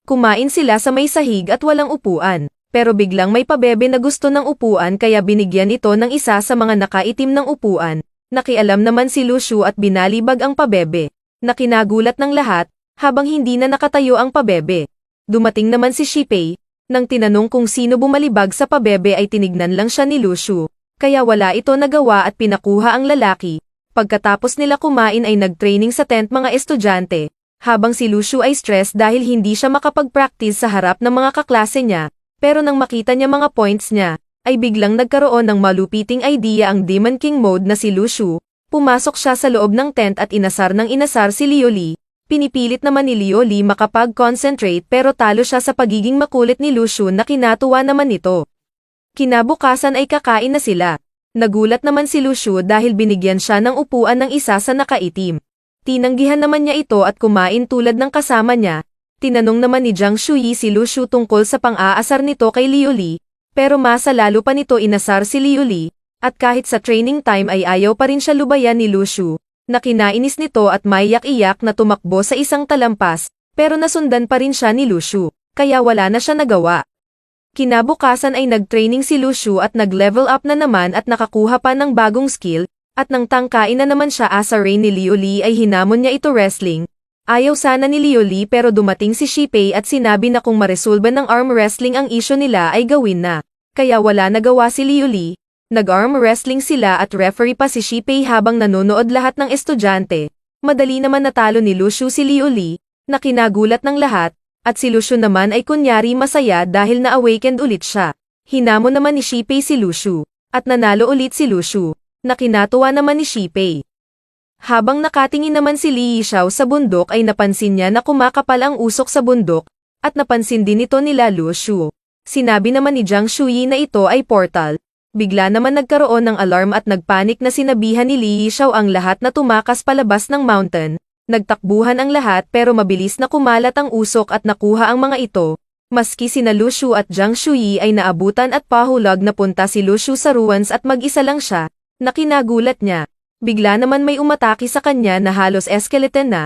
Kumain sila sa may sahig at walang upuan, pero biglang may pabebe na gusto ng upuan kaya binigyan ito ng isa sa mga nakaitim ng upuan. Nakialam naman si Lu Shu at binalibag ang pabebe, na kinagulat ng lahat, habang hindi na nakatayo ang pabebe. Dumating naman si Shi Fei, nang tinanong kung sino bumalibag sa pabebe ay tinignan lang siya ni Lu Shu, kaya wala ito nagawa at pinakuha ang lalaki. Pagkatapos nila kumain ay nag-training sa tent mga estudyante, habang si Lu Shu ay stress dahil hindi siya makapag-practice sa harap ng mga kaklase niya, pero nang makita niya mga points niya, ay biglang nagkaroon ng malupiting idea ang Demon King mode na si Lu Shu. Pumasok siya sa loob ng tent at inasar ng inasar si Liu Li. Pinipilit naman ni Liu Li makapag-concentrate pero talo siya sa pagiging makulit ni Lu Shu na kinatuwa naman nito. Kinabukasan ay kakain na sila. Nagulat naman si Lu Shu dahil binigyan siya ng upuan ng isa sa nakaitim. Tinanggihan naman niya ito at kumain tulad ng kasama niya. Tinanong naman ni Jiang Shuyi si Lu Shu tungkol sa pang-aasar nito kay Liu Li, pero masa lalo pa nito inasar si Liu Li, at kahit sa training time ay ayaw pa rin siya lubayan ni Lu Shu. Nakinainis nito at maiyak-iyak na tumakbo sa isang talampas, pero nasundan pa rin siya ni Lushu, kaya wala na siya nagawa. Kinabukasan ay nag-training si Lushu at nag-level up na naman at nakakuha pa ng bagong skill, at nang tangkain na naman siya as a Rain ni Liu Li ay hinamon niya ito wrestling. Ayaw sana ni Liu Li pero dumating si Shipei at sinabi na kung maresolba ng arm wrestling ang issue nila ay gawin na. Kaya wala nagawa si Liu Li. Nag-arm wrestling sila at referee pa si Shipei habang nanonood lahat ng estudyante. Madali naman natalo ni Lushu si Liu Li, na kinagulat ng lahat, at si Lushu naman ay kunyari masaya dahil na-awakened ulit siya. Hinamon naman ni Shipei si Lushu, at nanalo ulit si Lushu, na kinatuwa naman ni Shipei. Habang nakatingin naman si Li Yishao sa bundok ay napansin niya na kumakapal ang usok sa bundok, at napansin din ito nila Lushu. Sinabi naman ni Jiang Shuyi na ito ay portal. Bigla naman nagkaroon ng alarm at nagpanik na sinabihan ni Li Yishao ang lahat na tumakas palabas ng mountain. Nagtakbuhan ang lahat pero mabilis na kumalat ang usok at nakuha ang mga ito. Maski sina Lushu at Jiang Shuyi ay naabutan at pahulag na punta si Lushu sa ruins at mag-isa lang siya, na kinagulat niya. Bigla naman may umatake sa kanya na halos skeleton na.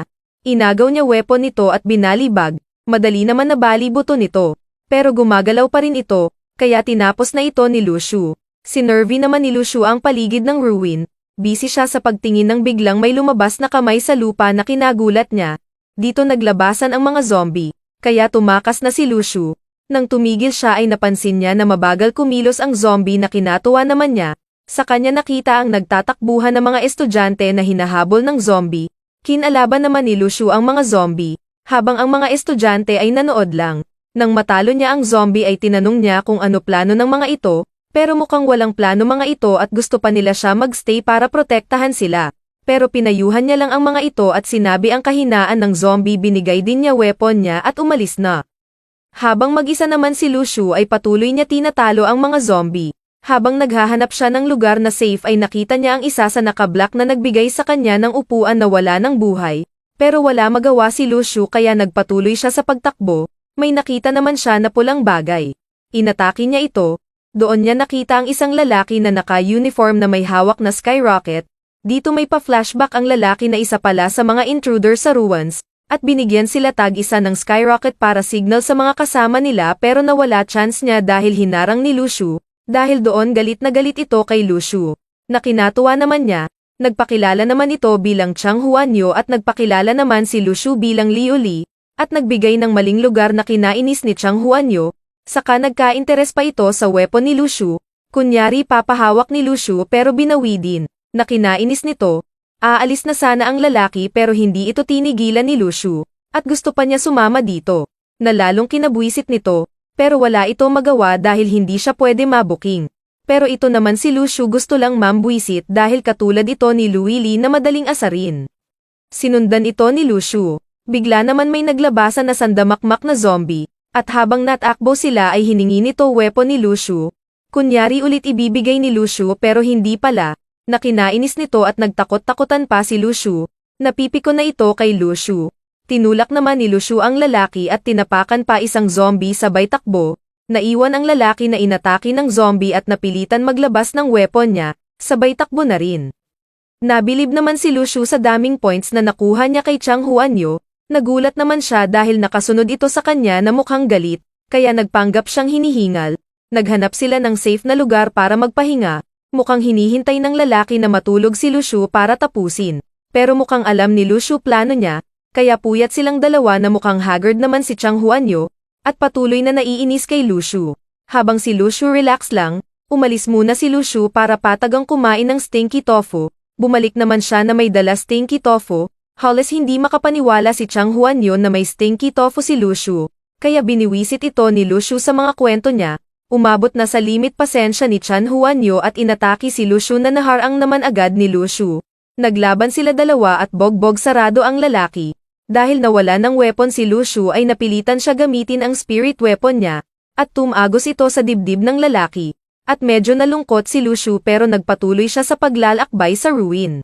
Inagaw niya weapon nito at binalibag. Madali naman nabali buto nito. Pero gumagalaw pa rin ito, kaya tinapos na ito ni Lushu. Sinervi naman ni Lushu ang paligid ng ruin. Busy siya sa pagtingin ng biglang may lumabas na kamay sa lupa na kinagulat niya. Dito naglabasan ang mga zombie, kaya tumakas na si Lushu. Nang tumigil siya ay napansin niya na mabagal kumilos ang zombie na kinatuwa naman niya. Sa kanya nakita ang nagtatakbuhan ng mga estudyante na hinahabol ng zombie. Kinalaban naman ni Lushu ang mga zombie, habang ang mga estudyante ay nanood lang. Nang matalo niya ang zombie ay tinanong niya kung ano plano ng mga ito, pero mukhang walang plano mga ito at gusto pa nila siya magstay para protektahan sila. Pero pinayuhan niya lang ang mga ito at sinabi ang kahinaan ng zombie, binigay din niya weapon niya at umalis na. Habang mag-isa naman si Lushu ay patuloy niya tinatalo ang mga zombie. Habang naghahanap siya ng lugar na safe ay nakita niya ang isa sa nakablock na nagbigay sa kanya ng upuan na wala ng buhay. Pero wala magawa si Lushu kaya nagpatuloy siya sa pagtakbo. May nakita naman siya na pulang bagay. Inatake niya ito. Doon niya nakita ang isang lalaki na naka-uniform na may hawak na skyrocket. Dito may pa-flashback ang lalaki na isa pala sa mga intruder sa ruins, at binigyan sila tag-isa ng skyrocket para signal sa mga kasama nila pero nawala chance niya dahil hinarang ni Lushu. Dahil doon galit na galit ito kay Lushu. Na kinatuwa naman niya, nagpakilala naman ito bilang Chang Huanyo at nagpakilala naman si Lushu bilang Liu Li, at nagbigay ng maling lugar na kinainis ni Chang Huanyo. Saka nagka-interes pa ito sa weapon ni Lushu, kunyari papahawak ni Lushu pero binawi din, na kinainis nito. Aalis na sana ang lalaki pero hindi ito tinigilan ni Lushu, at gusto pa niya sumama dito, na lalong kinabuisit nito. Pero wala ito magawa dahil hindi siya pwede mabuking. Pero ito naman si Lushu gusto lang mambuisit dahil katulad ito ni Luili na madaling asarin. Sinundan ito ni Lushu. Bigla naman may naglabasan na sandamakmak na zombie, at habang natakbo sila ay hiningi nito weapon ni Lushu. Kunyari ulit ibibigay ni Lushu pero hindi pala, na kinainis nito at nagtakot-takutan pa si Lushu. Napipiko na ito kay Lushu. Tinulak naman ni Lushu ang lalaki at tinapakan pa isang zombie sabay takbo. Naiwan ang lalaki na inatake ng zombie at napilitan maglabas ng weapon niya, sabay takbo na rin. Nabilib naman si Lushu sa daming points na nakuha niya kay Chang Huanyo. Nagulat naman siya dahil nakasunod ito sa kanya na mukhang galit, kaya nagpanggap siyang hinihingal. Naghanap sila ng safe na lugar para magpahinga. Mukhang hinihintay ng lalaki na matulog si Lushu para tapusin. Pero mukhang alam ni Lushu plano niya. Kaya puyat silang dalawa na mukhang haggard naman si Chang Huanyo, at patuloy na naiinis kay Lushu. Habang si Lushu relax lang, umalis muna si Lushu para patagang kumain ng stinky tofu. Bumalik naman siya na may dala stinky tofu. Halos hindi makapaniwala si Chang Huanyo na may stinky tofu si Lushu. Kaya biniwisit ito ni Lushu sa mga kwento niya. Umabot na sa limit pasensya ni Chang Huanyo at inatake si Lushu na naharang naman agad ni Lushu. Naglaban sila dalawa at bogbog sarado ang lalaki. Dahil nawala ng weapon si Lushu ay napilitan siya gamitin ang spirit weapon niya, at tumagos ito sa dibdib ng lalaki. At medyo nalungkot si Lushu pero nagpatuloy siya sa paglalakbay sa ruin.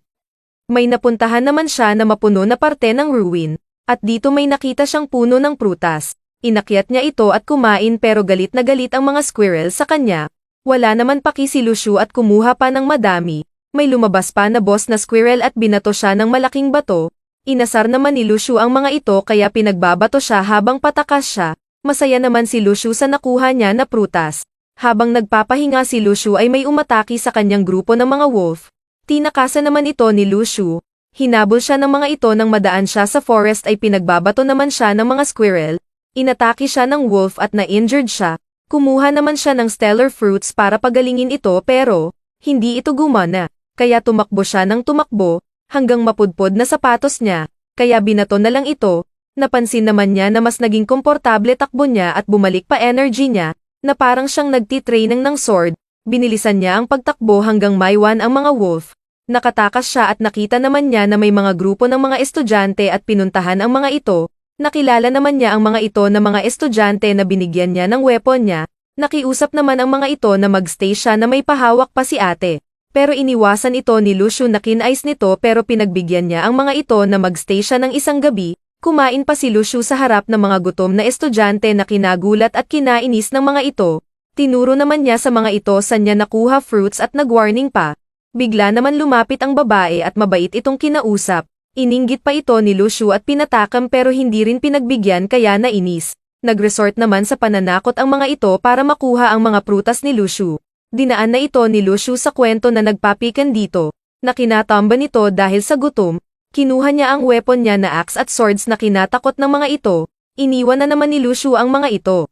May napuntahan naman siya na mapuno na parte ng ruin, at dito may nakita siyang puno ng prutas. Inakyat niya ito at kumain pero galit na galit ang mga squirrel sa kanya. Wala naman paki si Lushu at kumuha pa ng madami. may lumabas pa na boss na squirrel at binato siya ng malaking bato. Inasar naman ni Lucio ang mga ito kaya pinagbabato siya habang patakas siya. Masaya naman si Lucio sa nakuha niya na prutas. Habang nagpapahinga si Lucio ay may umataki sa kanyang grupo ng mga wolf. Tinakasan naman ito ni Lucio. Hinabol siya ng mga ito nang madaan siya sa forest ay pinagbabato naman siya ng mga squirrel. Inatake siya ng wolf at na-injured siya. Kumuha naman siya ng stellar fruits para pagalingin ito pero hindi ito gumana. Kaya tumakbo siya ng tumakbo, hanggang mapudpod na sapatos niya, kaya binato na lang ito. Napansin naman niya na mas naging komportable takbo niya at bumalik pa energy niya, na parang siyang nagtitraining ng sword. Binilisan niya ang pagtakbo hanggang maiwan ang mga wolf. Nakatakas siya at nakita naman niya na may mga grupo ng mga estudyante at pinuntahan ang mga ito. Nakilala naman niya ang mga ito na mga estudyante na binigyan niya ng weapon niya. Nakiusap naman ang mga ito na magstay siya na may pahawak pa si ate. Pero iniwasan ito ni Lucio na kinais nito pero pinagbigyan niya ang mga ito na magstay siya ng isang gabi. Kumain pa si Lucio sa harap ng mga gutom na estudyante na kinagulat at kinainis ng mga ito. Tinuro naman niya sa mga ito saan niya nakuha fruits at nagwarning pa. Bigla naman lumapit ang babae at mabait itong kinausap. Ininggit pa ito ni Lucio at pinatakam pero hindi rin pinagbigyan kaya nainis. Nagresort naman sa pananakot ang mga ito para makuha ang mga prutas ni Lucio. Dinaan na ito ni Lucio sa kwento na nagpapikan dito, na kinatamba nito dahil sa gutom. Kinuha niya ang weapon niya na axe at swords na kinatakot ng mga ito. Iniwan na naman ni Lucio ang mga ito.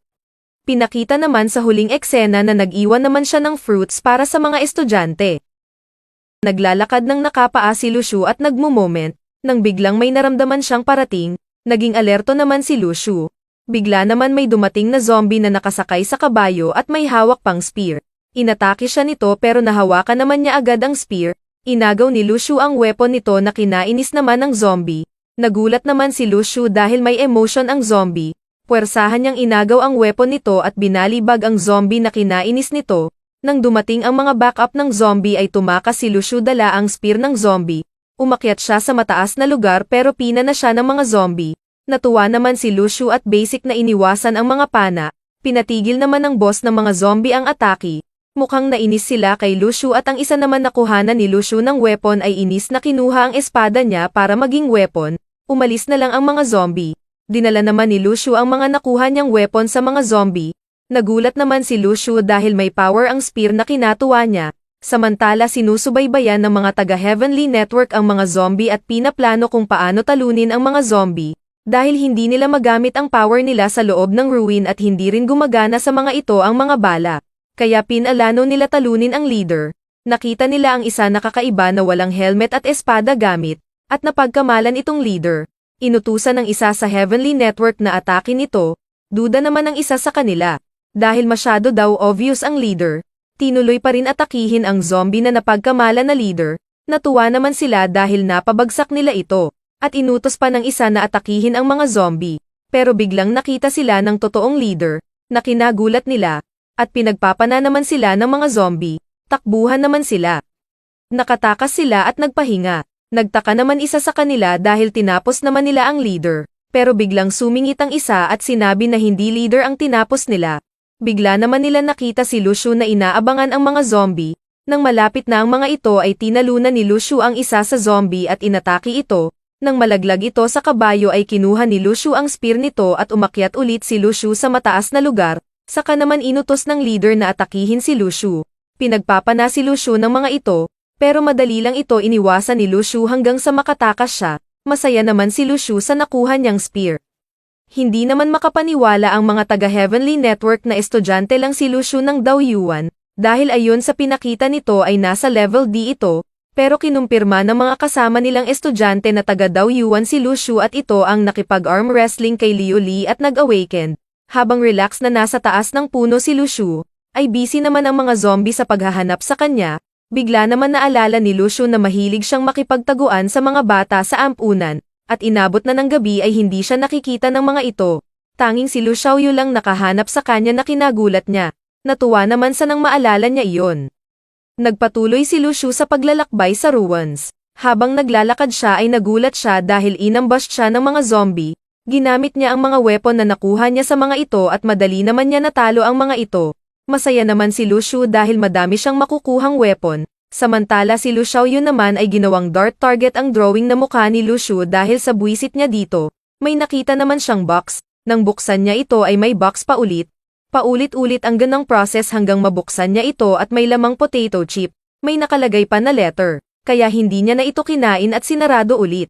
Pinakita naman sa huling eksena na nag-iwan naman siya ng fruits para sa mga estudyante. Naglalakad ng nakapaa si Lucio at nagmo-moment, nang biglang may naramdaman siyang parating, naging alerto naman si Lucio. Bigla naman may dumating na zombie na nakasakay sa kabayo at may hawak pang spear. Inatake siya nito pero nahawakan naman niya agad ang spear. Inagaw ni Lucio ang weapon nito na kinainis naman ng zombie. Nagulat naman si Lucio dahil may emotion ang zombie. Puwersahan niyang inagaw ang weapon nito at binalibag ang zombie na kinainis nito. Nang dumating ang mga backup ng zombie ay tumakas si Lucio dala ang spear ng zombie. Umakyat siya sa mataas na lugar pero pina na siya ng mga zombie. Natuwa naman si Lucio at basic na iniwasan ang mga pana. Pinatigil naman ng boss ng mga zombie ang atake. Mukhang nainis sila kay Lucio at ang isa naman na kuhanan ni Lucio ng weapon ay inis na kinuha ang espada niya para maging weapon. Umalis na lang ang mga zombie. Dinala naman ni Lucio ang mga nakuha niyang weapon sa mga zombie. Nagulat naman si Lucio dahil may power ang spear na kinatuwa niya. Samantala sinusubaybayan ng mga taga-Heavenly Network ang mga zombie at pinaplano kung paano talunin ang mga zombie. Dahil hindi nila magamit ang power nila sa loob ng ruin at hindi rin gumagana sa mga ito ang mga bala. Kaya pinalano nila talunin ang leader. Nakita nila ang isa na kakaiba na walang helmet at espada gamit, at napagkamalan itong leader. Inutusan ng isa sa Heavenly Network na atakin ito. Duda naman ang isa sa kanila. Dahil masyado daw obvious ang leader, tinuloy pa rin atakihin ang zombie na napagkamalan na leader. Natuwa naman sila dahil napabagsak nila ito, at inutos pa ng isa na atakihin ang mga zombie. Pero biglang nakita sila ng totoong leader, na kinagulat nila. At pinagpapana naman sila ng mga zombie. Takbuhan naman sila. Nakatakas sila at nagpahinga. Nagtaka naman isa sa kanila dahil tinapos naman nila ang leader. Pero biglang sumingit ang isa at sinabi na hindi leader ang tinapos nila. Bigla naman nila nakita si Lucio na inaabangan ang mga zombie. Nang malapit na ang mga ito ay tinalunan ni Lucio ang isa sa zombie at inatake ito. Nang malaglag ito sa kabayo ay kinuha ni Lucio ang spear nito at umakyat ulit si Lucio sa mataas na lugar. Saka naman inutos ng leader na atakihin si Lucio. Pinagpapana si Lucio ng mga ito, pero madali lang ito iniwasan ni Lucio hanggang sa makatakas siya. Masaya naman si Lucio sa nakuha niyang spear. Hindi naman makapaniwala ang mga taga-Heavenly Network na estudyante lang si Lucio ng Daoyuan, dahil ayon sa pinakita nito ay nasa level D ito, pero kinumpirma ng mga kasama nilang estudyante na taga-Daoyuan si Lucio at ito ang nakipag-arm wrestling kay Liu Li at nag-awaken. Habang relax na nasa taas ng puno si Lucio, ay busy naman ang mga zombie sa paghahanap sa kanya. Bigla naman naalala ni Lucio na mahilig siyang makipagtaguan sa mga bata sa ampunan, at inabot na ng gabi ay hindi siya nakikita ng mga ito. Tanging si Lu Xiaoyu lang nakahanap sa kanya na kinagulat niya. Natuwa naman sa nang maalala niya iyon. Nagpatuloy si Lucio sa paglalakbay sa ruins. Habang naglalakad siya ay nagulat siya dahil inambush siya ng mga zombie. Ginamit niya ang mga weapon na nakuha niya sa mga ito at madali naman niya natalo ang mga ito. Masaya naman si Lucio dahil madami siyang makukuhang weapon. Samantala si Lu Xiaoyu naman ay ginawang dart target ang drawing na mukha ni Lu Shu dahil sa buwisit niya dito. May nakita naman siyang box, nang buksan niya ito ay may box pa ulit. Paulit-ulit ang ganang process hanggang mabuksan niya ito at may lamang potato chip. May nakalagay pa na letter, kaya hindi niya na ito kinain at sinarado ulit.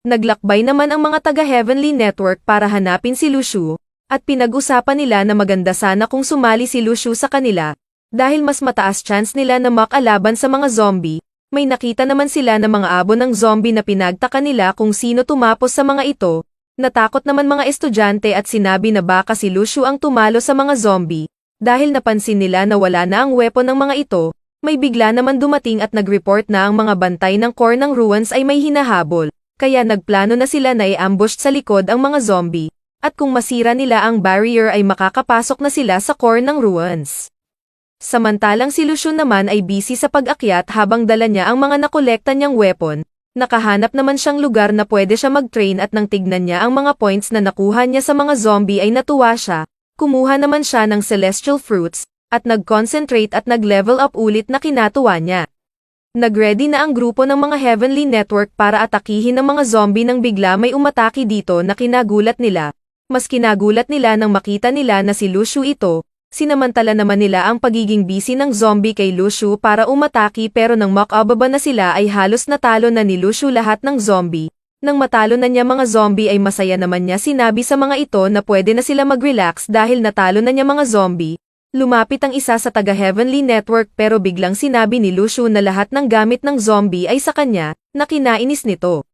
Naglakbay naman ang mga taga-Heavenly Network para hanapin si Lu Shu, at pinag-usapan nila na maganda sana kung sumali si Lu Shu sa kanila, dahil mas mataas chance nila na makalaban sa mga zombie. May nakita naman sila na mga abo ng zombie na pinagtaka nila kung sino tumapos sa mga ito. Natakot naman mga estudyante at sinabi na baka si Lu Shu ang tumalo sa mga zombie. Dahil napansin nila na wala na ang weapon ng mga ito, may bigla naman dumating at nag-report na ang mga bantay ng core ng ruins ay may hinahabol. Kaya nagplano na sila na i-ambush sa likod ang mga zombie. At kung masira nila ang barrier ay makakapasok na sila sa core ng ruins. Samantalang si Lu Shu naman ay busy sa pag-akyat habang dala niya ang mga nakolekta niyang weapon. Nakahanap naman siyang lugar na pwede siya mag-train at nang tignan niya ang mga points na nakuha niya sa mga zombie ay natuwa siya. Kumuha naman siya ng celestial fruits, at nag-concentrate at nag-level up ulit na kinatuwa niya. Nag-ready na ang grupo ng mga Heavenly Network para atakihin ang mga zombie nang bigla may umatake dito na kinagulat nila. Mas kinagulat nila nang makita nila na si Lu Shu ito. Sinamantala naman nila ang pagiging busy ng zombie kay Lu Shu para umataki pero nang makababa na sila ay halos natalo na ni Lu Shu lahat ng zombie. Nang matalo na niya mga zombie ay masaya naman niya sinabi sa mga ito na pwede na sila mag-relax dahil natalo na niya mga zombie. Lumapit ang isa sa taga-Heavenly Network pero biglang sinabi ni Lu Shu na lahat ng gamit ng zombie ay sa kanya, na kinainis nito.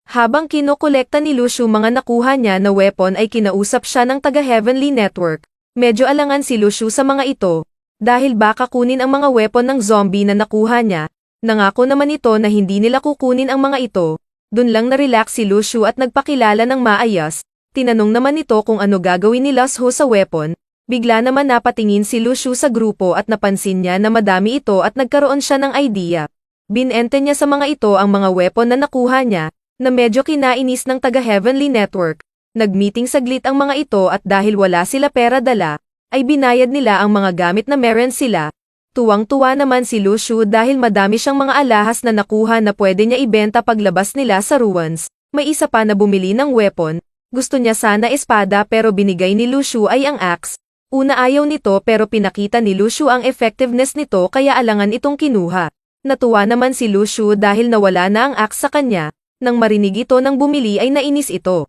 Habang kinokolekta ni Lu Shu mga nakuha niya na weapon ay kinausap siya ng taga-Heavenly Network. Medyo alangan si Lu Shu sa mga ito, dahil baka kunin ang mga weapon ng zombie na nakuha niya. Nangako naman ito na hindi nila kukunin ang mga ito. Dun lang na-relax si Lu Shu at nagpakilala ng maayos. Tinanong naman nito kung ano gagawin ni Lu Shu sa weapon. Bigla naman napatingin si Lu Shu sa grupo at napansin niya na madami ito at nagkaroon siya ng idea. Binente niya sa mga ito ang mga weapon na nakuha niya, na medyo kinainis ng taga-Heavenly Network. Nag-meeting saglit ang mga ito at dahil wala sila pera dala, ay binayad nila ang mga gamit na meron sila. Tuwang-tuwa naman si Lu Shu dahil madami siyang mga alahas na nakuha na pwede niya ibenta paglabas nila sa ruins. May isa pa na bumili ng weapon. Gusto niya sana espada pero binigay ni Lu Shu ay ang axe. Una ayaw nito pero pinakita ni Lu Shu ang effectiveness nito kaya alangan itong kinuha. Natuwa naman si Lu Shu dahil nawala na ang axe sa kanya. Nang marinig ito ng bumili ay nainis ito.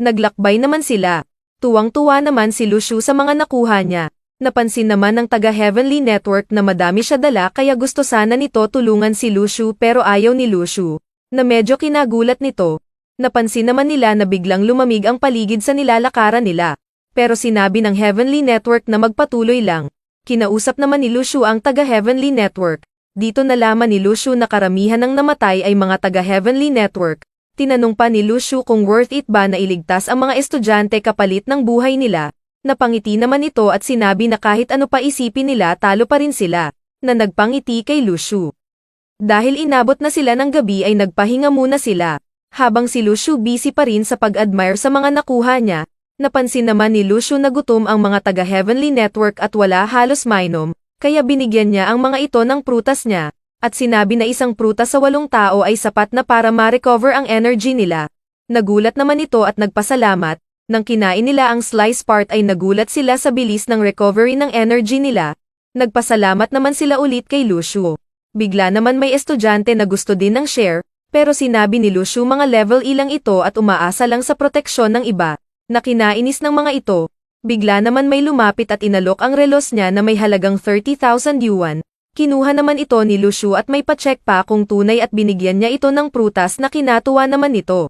Naglakbay naman sila. Tuwang-tuwa naman si Lu Shu sa mga nakuha niya. Napansin naman ng taga-Heavenly Network na madami siya dala kaya gusto sana nito tulungan si Lu Shu pero ayaw ni Lu Shu, na medyo kinagulat nito. Napansin naman nila na biglang lumamig ang paligid sa nilalakaran nila. Pero sinabi ng Heavenly Network na magpatuloy lang. Kinausap naman ni Lu Shu ang taga-Heavenly Network. Dito nalaman ni Lu Shu na karamihan ng namatay ay mga taga-Heavenly Network. Tinanong pa ni Lu Shu kung worth it ba na iligtas ang mga estudyante kapalit ng buhay nila. Napangiti naman ito at sinabi na kahit ano pa isipin nila talo pa rin sila, na nagpangiti kay Lu Shu. Dahil inabot na sila ng gabi ay nagpahinga muna sila. Habang si Lu Shu busy pa rin sa pag-admire sa mga nakuha niya, napansin naman ni Lu Shu na gutom ang mga taga-Heavenly Network at wala halos mainom, kaya binigyan niya ang mga ito ng prutas niya. At sinabi na isang prutas sa 8 tao ay sapat na para ma-recover ang energy nila. Nagulat naman ito at nagpasalamat. Nang kinain nila ang slice part ay nagulat sila sa bilis ng recovery ng energy nila. Nagpasalamat naman sila ulit kay Lu Shu. Bigla naman may estudyante na gusto din ng share, pero sinabi ni Lu Shu mga level ilang ito at umaasa lang sa proteksyon ng iba. Na kinainis ng mga ito. Bigla naman may lumapit at inalok ang relos niya na may halagang 30,000 yuan. Kinuha naman ito ni Lu Shu at may pa-check pa kung tunay at binigyan niya ito ng prutas na kinatuwa naman nito.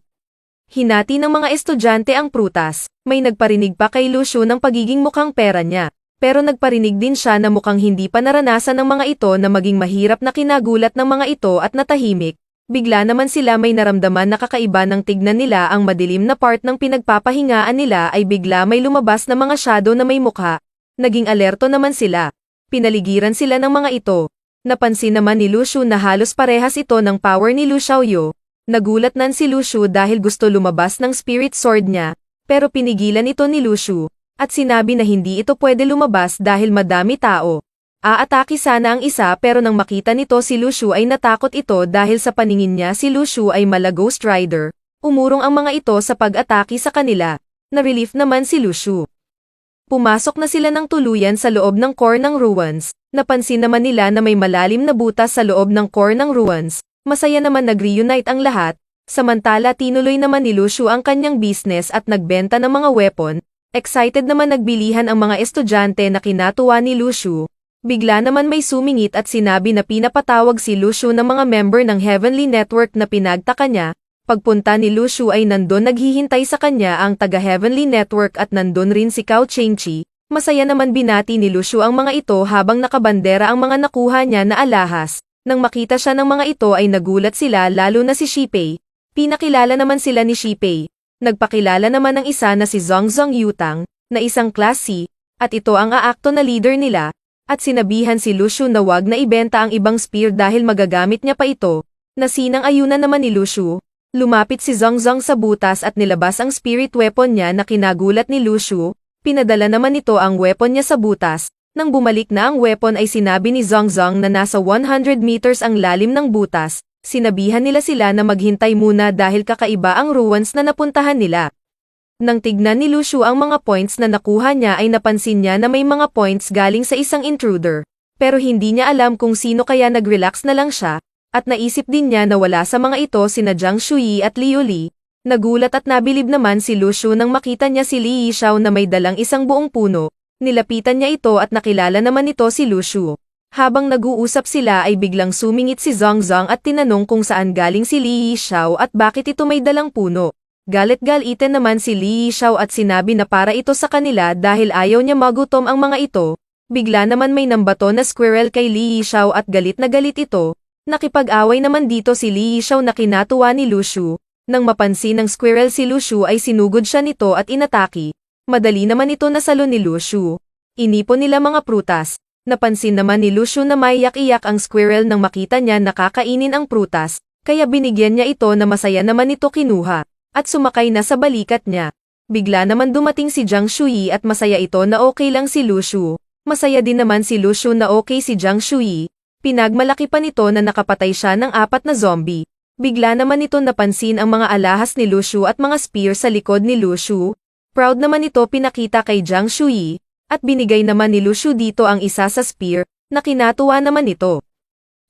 Hinati ng mga estudyante ang prutas. May nagparinig pa kay Lu Shu ng pagiging mukhang pera niya. Pero nagparinig din siya na mukhang hindi pa naranasan ng mga ito na maging mahirap na kinagulat ng mga ito at natahimik. Bigla naman sila may naramdaman na kakaiba ng tignan nila ang madilim na part ng pinagpapahingaan nila ay bigla may lumabas na mga shadow na may mukha. Naging alerto naman sila. Pinaligiran sila ng mga ito. Napansin naman ni Lu Shu na halos parehas ito ng power ni Lu Xiaoyu. Nagulat nan si Lu Shu dahil gusto lumabas ng spirit sword niya, pero pinigilan ito ni Lu Shu, at sinabi na hindi ito pwede lumabas dahil madami tao. Aatake sana ang isa pero nang makita nito si Lucio ay natakot ito dahil sa paningin niya si Lucio ay mala Ghost Rider. Umurong ang mga ito sa pag-atake sa kanila. Na-relief naman si Lucio. Pumasok na sila ng tuluyan sa loob ng core ng ruins. Napansin naman nila na may malalim na butas sa loob ng core ng ruins. Masaya naman nag-reunite ang lahat. Samantala tinuloy naman ni Lucio ang kanyang business at nagbenta ng mga weapon. Excited naman nagbilihan ang mga estudyante na kinatuwa ni Lucio. Bigla naman may sumingit at sinabi na pinapatawag si Lucio ng mga member ng Heavenly Network na pinagtaka niya. Pagpunta ni Lucio ay nandun naghihintay sa kanya ang taga-Heavenly Network at nandun rin si Cao Chengchi. Masaya naman binati ni Lucio ang mga ito habang nakabandera ang mga nakuha niya na alahas. Nang makita siya ng mga ito ay nagulat sila lalo na si Shipei. Pinakilala naman sila ni Shipei. Nagpakilala naman ang isa na si Zongzong Yutang, na isang Class C, at ito ang aakto na leader nila. At sinabihan si Lucio na wag na ibenta ang ibang spear dahil magagamit niya pa ito. Nasinang ayunan naman ni Lucio. Lumapit si Zongzong sa butas at nilabas ang spirit weapon niya na kinagulat ni Lucio. Pinadala naman nito ang weapon niya sa butas. Nang bumalik na ang weapon ay sinabi ni Zongzong na nasa 100 meters ang lalim ng butas. Sinabihan nila sila na maghintay muna dahil kakaiba ang ruins na napuntahan nila. Nang tignan ni Lucio ang mga points na nakuha niya ay napansin niya na may mga points galing sa isang intruder. Pero hindi niya alam kung sino kaya nag-relax na lang siya, at naisip din niya na wala sa mga ito sina Jiang Shui at Liu Li. Nagulat at nabilib naman si Lucio nang makita niya si Li Yishao na may dalang isang buong puno. Nilapitan niya ito at nakilala naman ito si Lucio. Habang nag-uusap sila ay biglang sumingit si Zongzong at tinanong kung saan galing si Li Yishao at bakit ito may dalang puno. Galit-galitin naman si Li Yishao at sinabi na para ito sa kanila dahil ayaw niya magutom ang mga ito. Bigla naman may nambato na squirrel kay Li Yishao at galit na galit ito. Nakipag-away naman dito si Li Yishao na kinatuwa ni Lucio. Nang mapansin ng squirrel si Lucio ay sinugod siya nito at inatake. Madali naman ito nasalo ni Lucio. Inipon nila mga prutas. Napansin naman ni Lucio na maiyak-iyak ang squirrel nang makita niya nakakainin ang prutas. Kaya binigyan niya ito na masaya naman ito kinuha. At sumakay na sa balikat niya. Bigla naman dumating si Jiang Shui at masaya ito na okay lang si Lucio. Masaya din naman si Lucio na okay si Jiang Shui. Pinagmalaki pa nito na nakapatay siya ng 4 na zombie. Bigla naman nito napansin ang mga alahas ni Lucio at mga spear sa likod ni Lucio. Proud naman ito pinakita kay Jiang Shui. At binigay naman ni Lucio dito ang isa sa spear, na kinatuwa naman ito.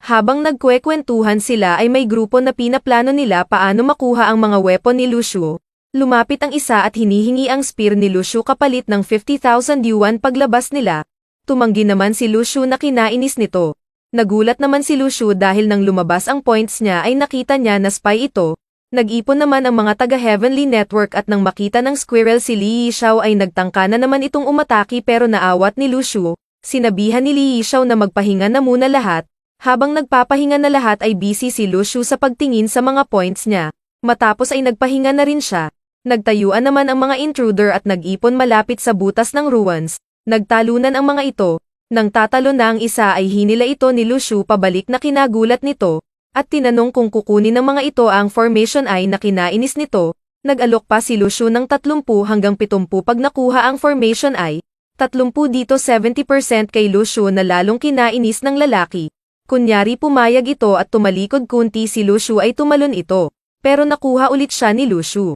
Habang nagkwekwentuhan sila ay may grupo na pinaplano nila paano makuha ang mga weapon ni Lucio. Lumapit ang isa at hinihingi ang spear ni Lucio kapalit ng 50,000 yuan paglabas nila. Tumanggi naman si Lucio na kinainis nito. Nagulat naman si Lucio dahil nang lumabas ang points niya ay nakita niya na spy ito. Nag-ipon naman ang mga taga-Heavenly Network at nang makita ng squirrel si Li Yishao ay nagtangka na naman itong umatake pero naawat ni Lucio. Sinabihan ni Li Yishao na magpahinga na muna lahat. Habang nagpapahinga na lahat ay busy si Lucio sa pagtingin sa mga points niya. Matapos ay nagpahinga na rin siya. Nagtayuan naman ang mga intruder at nag-ipon malapit sa butas ng ruins. Nagtalunan ang mga ito. Nang tatalo na ang isa ay hinila ito ni Lucio pabalik na kinagulat nito. At tinanong kung kukunin ng mga ito ang formation ay na kinainis nito. Nag-alok pa si Lucio ng 30 hanggang 70 pag nakuha ang formation ay. 30 dito 70% kay Lucio na lalong kinainis ng lalaki. Kunyari pumayag ito at tumalikod kunti si Lucio ay tumalon ito. Pero nakuha ulit siya ni Lucio.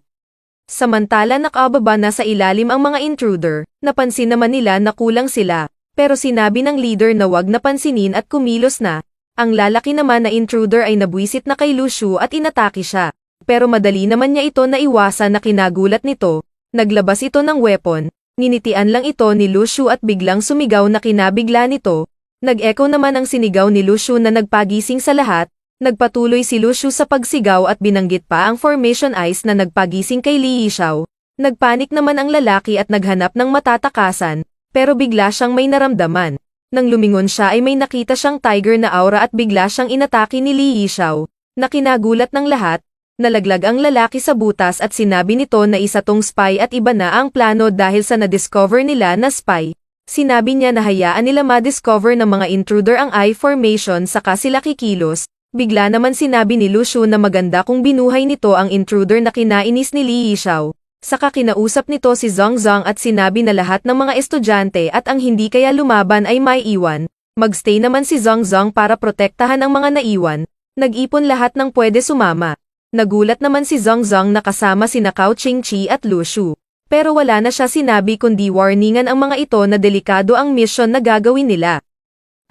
Samantala nakababa na sa ilalim ang mga intruder, napansin naman nila na kulang sila. Pero sinabi ng leader na wag na pansinin at kumilos na. Ang lalaki naman na intruder ay nabwisit na kay Lucio at inatake siya. Pero madali naman niya ito naiwasan na kinagulat nito. Naglabas ito ng weapon. Ninitian lang ito ni Lucio at biglang sumigaw na kinabigla nito. Nag-echo naman ang sinigaw ni Lucio na nagpagising sa lahat. Nagpatuloy si Lucio sa pagsigaw at binanggit pa ang formation eyes na nagpagising kay Li Yishao. Nagpanik naman ang lalaki at naghanap ng matatakasan, pero bigla siyang may naramdaman. Nang lumingon siya ay may nakita siyang tiger na aura at bigla siyang inatake ni Li Yishao. Na kinagulat ng lahat, nalaglag ang lalaki sa butas at sinabi nito na isa tong spy at iba na ang plano dahil sa na-discover nila na spy. Sinabi niya na hayaan nila ma-discover ng mga intruder ang eye formation saka sila kikilos. Bigla naman sinabi ni Lucio na maganda kung binuhay nito ang intruder na kinainis ni Li Yishao. Saka kinausap nito si Zongzong at sinabi na lahat ng mga estudyante at ang hindi kaya lumaban ay maiiwan. Magstay naman si Zongzong para protektahan ang mga naiwan. Nag-ipon lahat ng pwede sumama. Nagulat naman si Zongzong na kasama sina Cao Qingqi at Lu Shu. Pero wala na siya sinabi kundi warningan ang mga ito na delikado ang mission na gagawin nila.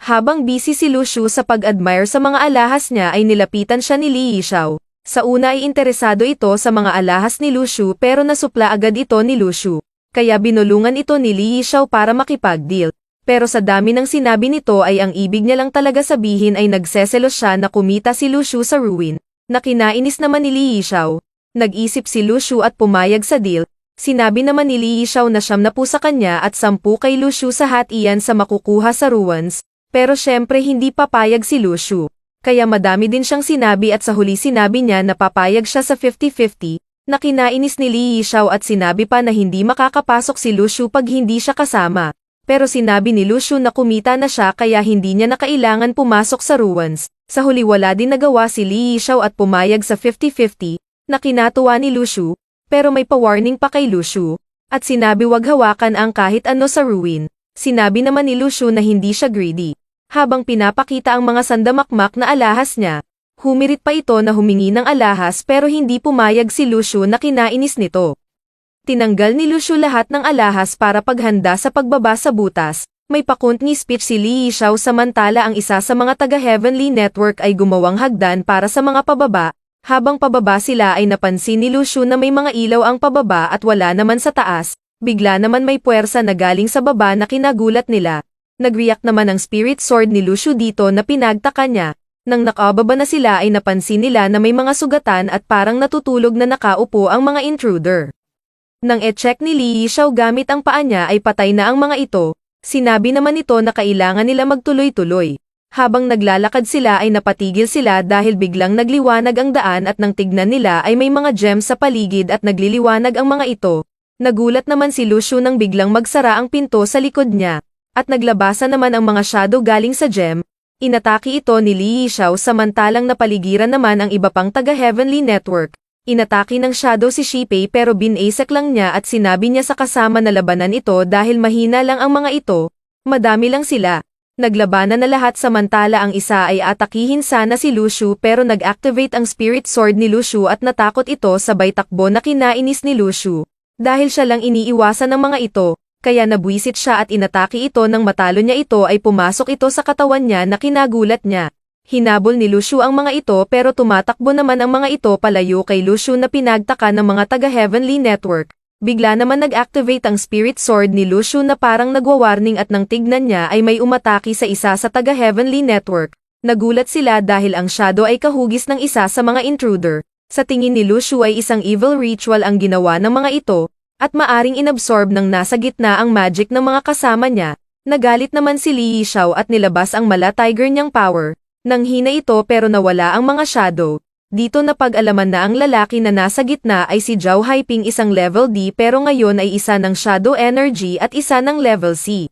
Habang busy si Lu Shu sa pag-admire sa mga alahas niya ay nilapitan siya ni Li Yishao. Sa una ay interesado ito sa mga alahas ni Lu Shu pero nasupla agad ito ni Lu Shu. Kaya binulungan ito ni Li Yishao para makipag-deal. Pero sa dami ng sinabi nito ay ang ibig niya lang talaga sabihin ay nagseselos siya na kumita si Lu Shu sa ruin. Nakinainis naman ni Li Yishao. Nag-isip si Lu Shu at pumayag sa deal. Sinabi naman ni Li Yishao na 10 sa kanya at 10 kay Lu Shu sa hatian sa makukuha sa ruins. Pero syempre hindi papayag si Lu Shu. Kaya madami din siyang sinabi at sa huli sinabi niya na papayag siya sa 50-50, na kinainis ni Li Yishao at sinabi pa na hindi makakapasok si Lu Shu pag hindi siya kasama. Pero sinabi ni Lu Shu na kumita na siya kaya hindi niya na kailangan pumasok sa ruins. Sa huli wala din nagawa si Li Yishao at pumayag sa 50-50, na kinatuwa ni Lu Shu, pero may pa-warning pa kay Lu Shu. At sinabi wag hawakan ang kahit ano sa ruin. Sinabi naman ni Lu Shu na hindi siya greedy. Habang pinapakita ang mga sandamakmak na alahas niya, humirit pa ito na humingi ng alahas pero hindi pumayag si Lu Shu na kinainis nito. Tinanggal ni Lu Shu lahat ng alahas para paghanda sa pagbaba sa butas. May pakuntni speech si Li Yishao samantala ang isa sa mga taga-Heavenly Network ay gumawang hagdan para sa mga pababa. Habang pababa sila ay napansin ni Lu Shu na may mga ilaw ang pababa at wala naman sa taas. Bigla naman may puwersa na galing sa baba na kinagulat nila. Nag-react naman ang spirit sword ni Lu Shu dito na pinagtaka niya. Nang nakababa na sila ay napansin nila na may mga sugatan at parang natutulog na nakaupo ang mga intruder. Nang e-check ni Li Yishao gamit ang paa niya ay patay na ang mga ito. Sinabi naman ito na kailangan nila magtuloy-tuloy. Habang naglalakad sila ay napatigil sila dahil biglang nagliwanag ang daan at nang tignan nila ay may mga gems sa paligid at nagliliwanag ang mga ito. Nagulat naman si Lu Shu nang biglang magsara ang pinto sa likod niya. At naglabasan naman ang mga shadow galing sa gem. Inatake ito ni Li Yishao samantalang napaligiran naman ang iba pang taga-Heavenly Network. Inatake ng shadow si Shipei pero binasek lang niya at sinabi niya sa kasama na labanan ito dahil mahina lang ang mga ito. Madami lang sila. Naglabanan na lahat samantala ang isa ay atakihin sana si Lu Shu pero nag-activate ang spirit sword ni Lu Shu at natakot ito sabay takbo na kinainis ni Lu Shu. Dahil siya lang iniiwasan ng mga ito. Kaya nabwisit siya at inatake ito nang matalo niya ito ay pumasok ito sa katawan niya na kinagulat niya. Hinabol ni Lu Shu ang mga ito pero tumatakbo naman ang mga ito palayo kay Lu Shu na pinagtaka ng mga taga-Heavenly Network. Bigla naman nag-activate ang spirit sword ni Lu Shu na parang nagwa-warning at nang tignan niya ay may umatake sa isa sa taga-Heavenly Network. Nagulat sila dahil ang shadow ay kahugis ng isa sa mga intruder. Sa tingin ni Lu Shu ay isang evil ritual ang ginawa ng mga ito. At maaring inabsorb ng nasa gitna ang magic ng mga kasama niya. Nagalit naman si Li Yishao at nilabas ang mala tiger niyang power. Nang hina ito pero nawala ang mga shadow. Dito napag-alaman na ang lalaki na nasa gitna ay si Zhao Haiping isang level D pero ngayon ay isa ng shadow energy at isa ng level C.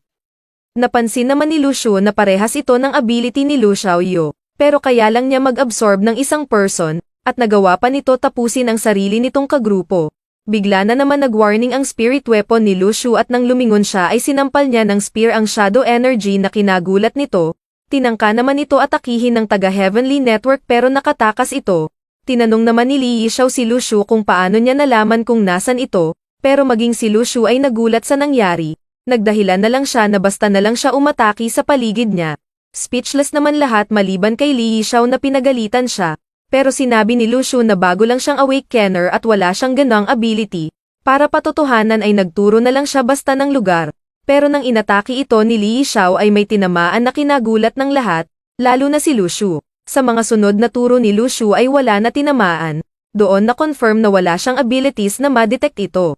Napansin naman ni Lu Shu na parehas ito ng ability ni Lu Xiaoyu. Pero kaya lang niya mag-absorb ng isang person at nagawa pa nito tapusin ang sarili nitong kagrupo. Bigla na naman nag-warning ang spirit weapon ni Lu Shu at nang lumingon siya ay sinampal niya ng spear ang shadow energy na kinagulat nito. Tinangka naman ito atakihin ng taga-Heavenly Network pero nakatakas ito. Tinanong naman ni Li Yishao si Lu Shu kung paano niya nalaman kung nasan ito, pero maging si Lu Shu ay nagulat sa nangyari. Nagdahilan na lang siya na basta na lang siya umataki sa paligid niya. Speechless naman lahat maliban kay Li Yishao na pinagalitan siya. Pero sinabi ni Lu Shu na bago lang siyang awakener at wala siyang ganong ability. Para patotohanan ay nagturo na lang siya basta ng lugar. Pero nang inatake ito ni Li Yishao ay may tinamaan na kinagulat ng lahat, lalo na si Lu Shu. Sa mga sunod na turo ni Lu Shu ay wala na tinamaan. Doon na confirm na wala siyang abilities na ma-detect ito.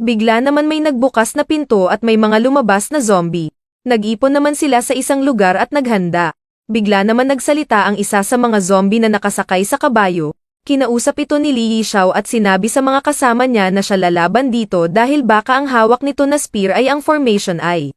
Bigla naman may nagbukas na pinto at may mga lumabas na zombie. Nag-ipon naman sila sa isang lugar at naghanda. Bigla naman nagsalita ang isa sa mga zombie na nakasakay sa kabayo. Kinausap ito ni Li Yishao at sinabi sa mga kasama niya na siya lalaban dito dahil baka ang hawak nito na spear ay ang Formation Eye.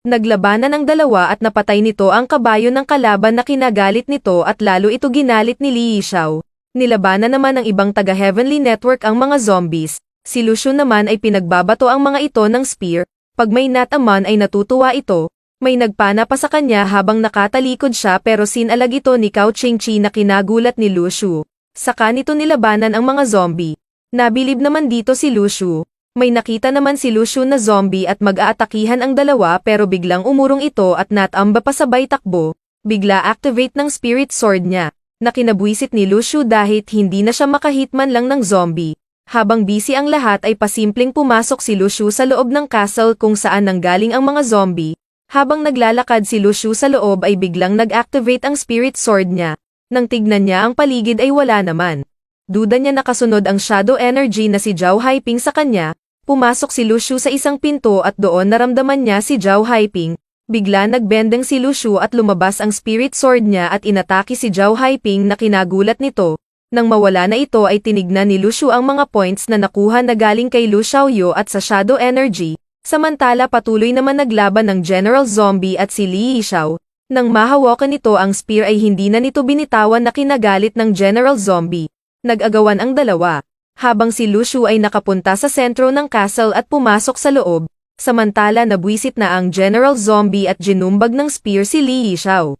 Naglabanan ang dalawa at napatay nito ang kabayo ng kalaban na kinagalit nito at lalo ito ginalit ni Li Yishao. Nilabanan naman ng ibang taga-Heavenly Network ang mga zombies. Si Lu Shu naman ay pinagbabato ang mga ito ng spear. Pag may nataman ay natutuwa ito. May nagpana pa sa kanya habang nakatalikod siya pero sinalag ito ni Cao Qingqi na kinagulat ni Lu Shu. Saka nito nilabanan ang mga zombie. Nabilib naman dito si Lu Shu. May nakita naman si Lu Shu na zombie at mag-aatakihan ang dalawa pero biglang umurong ito at natamba pa sabay takbo. Bigla activate ng spirit sword niya. Nakinabwisit ni Lu Shu dahil hindi na siya makahit man lang ng zombie. Habang busy ang lahat ay pasimpleng pumasok si Lu Shu sa loob ng castle kung saan nanggaling ang mga zombie. Habang naglalakad si Lu Shu sa loob ay biglang nag-activate ang spirit sword niya. Nang tignan niya ang paligid ay wala naman. Duda niya nakasunod ang shadow energy na si Zhao Haiping sa kanya. Pumasok si Lu Shu sa isang pinto at doon naramdaman niya si Zhao Haiping. Bigla nagbendeng si Lu Shu at lumabas ang spirit sword niya at inatake si Zhao Haiping na kinagulat nito. Nang mawala na ito ay tinignan ni Lu Shu ang mga points na nakuha na galing kay Lu Xiaoyu at sa shadow energy. Samantala patuloy naman naglaban ng General Zombie at si Li Yishao. Nang mahawakan nito ang spear ay hindi na nito binitawan na kinagalit ng General Zombie. Nag-agawan ang dalawa. Habang si Lu Shu ay nakapunta sa sentro ng castle at pumasok sa loob. Samantala nabwisit na ang General Zombie at ginumbag ng spear si Li Yishao.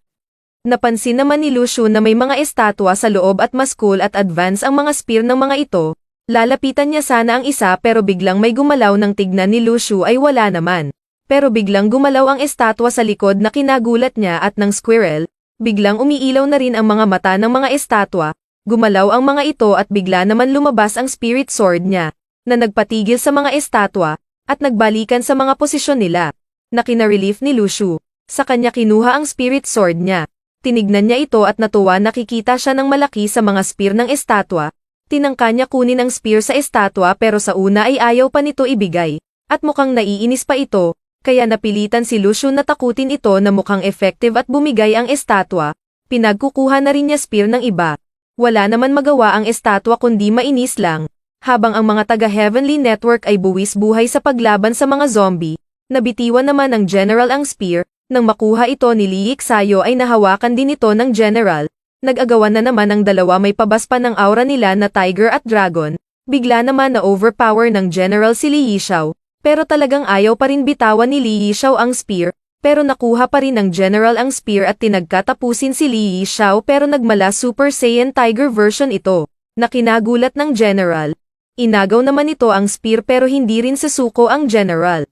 Napansin naman ni Lu Shu na may mga estatwa sa loob at mas cool at advance ang mga spear ng mga ito. Lalapitan niya sana ang isa pero biglang may gumalaw ng tignan ni Lu Shu ay wala naman. Pero biglang gumalaw ang estatwa sa likod na kinagulat niya at ng squirrel. Biglang umiilaw na rin ang mga mata ng mga estatwa. Gumalaw ang mga ito at bigla naman lumabas ang spirit sword niya, na nagpatigil sa mga estatwa, at nagbalikan sa mga posisyon nila. Na kina-relief ni Lu Shu. Sa kanya kinuha ang spirit sword niya. Tinignan niya ito at natuwa nakikita siya ng malaki sa mga spear ng estatwa. Tinangka niya kunin ang spear sa estatwa pero sa una ay ayaw pa nito ibigay. At mukhang naiinis pa ito, kaya napilitan si Lu Shu na takutin ito na mukhang effective at bumigay ang estatwa. Pinagkukuha na rin niya spear ng iba. Wala naman magawa ang estatwa kundi mainis lang. Habang ang mga taga-Heavenly Network ay buwis buhay sa paglaban sa mga zombie, nabitiwan naman ng General ang spear. Nang makuha ito ni Li Yixayo ay nahawakan din ito ng General. Nag-agawan na naman ang dalawa may pabaspa ng aura nila na Tiger at Dragon. Bigla naman na overpower ng General si Li Yishao. Pero talagang ayaw pa rin bitawan ni Li Yishao ang spear. Pero nakuha pa rin ng General ang spear at tinagkatapusin si Li Yishao pero nagmala Super Saiyan Tiger version ito. Na kinagulat ng General. Inagaw naman ito ang spear pero hindi rin sasuko ang General.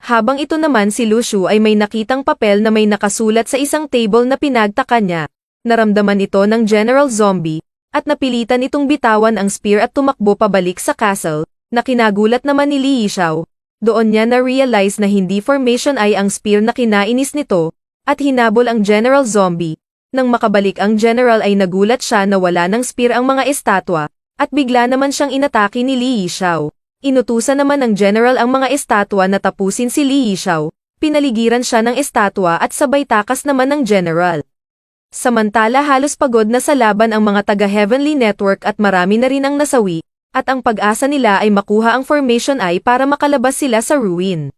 Habang ito naman si Lu Shu ay may nakitang papel na may nakasulat sa isang table na pinagtaka niya. Naramdaman ito ng General Zombie, at napilitan itong bitawan ang spear at tumakbo pabalik sa castle, na kinagulat naman ni Li Yishao. Doon niya na-realize na hindi formation ay ang spear na kinainis nito, at hinabol ang General Zombie. Nang makabalik ang General ay nagulat siya na wala ng spear ang mga estatwa, at bigla naman siyang inatake ni Li Yishao. Inutusan naman ng General ang mga estatwa na tapusin si Li Yishao. Pinaligiran siya ng estatwa at sabay takas naman ng General. Samantala halos pagod na sa laban ang mga taga-Heavenly Network at marami na rin ang nasawi, at ang pag-asa nila ay makuha ang Formation Eye para makalabas sila sa ruin.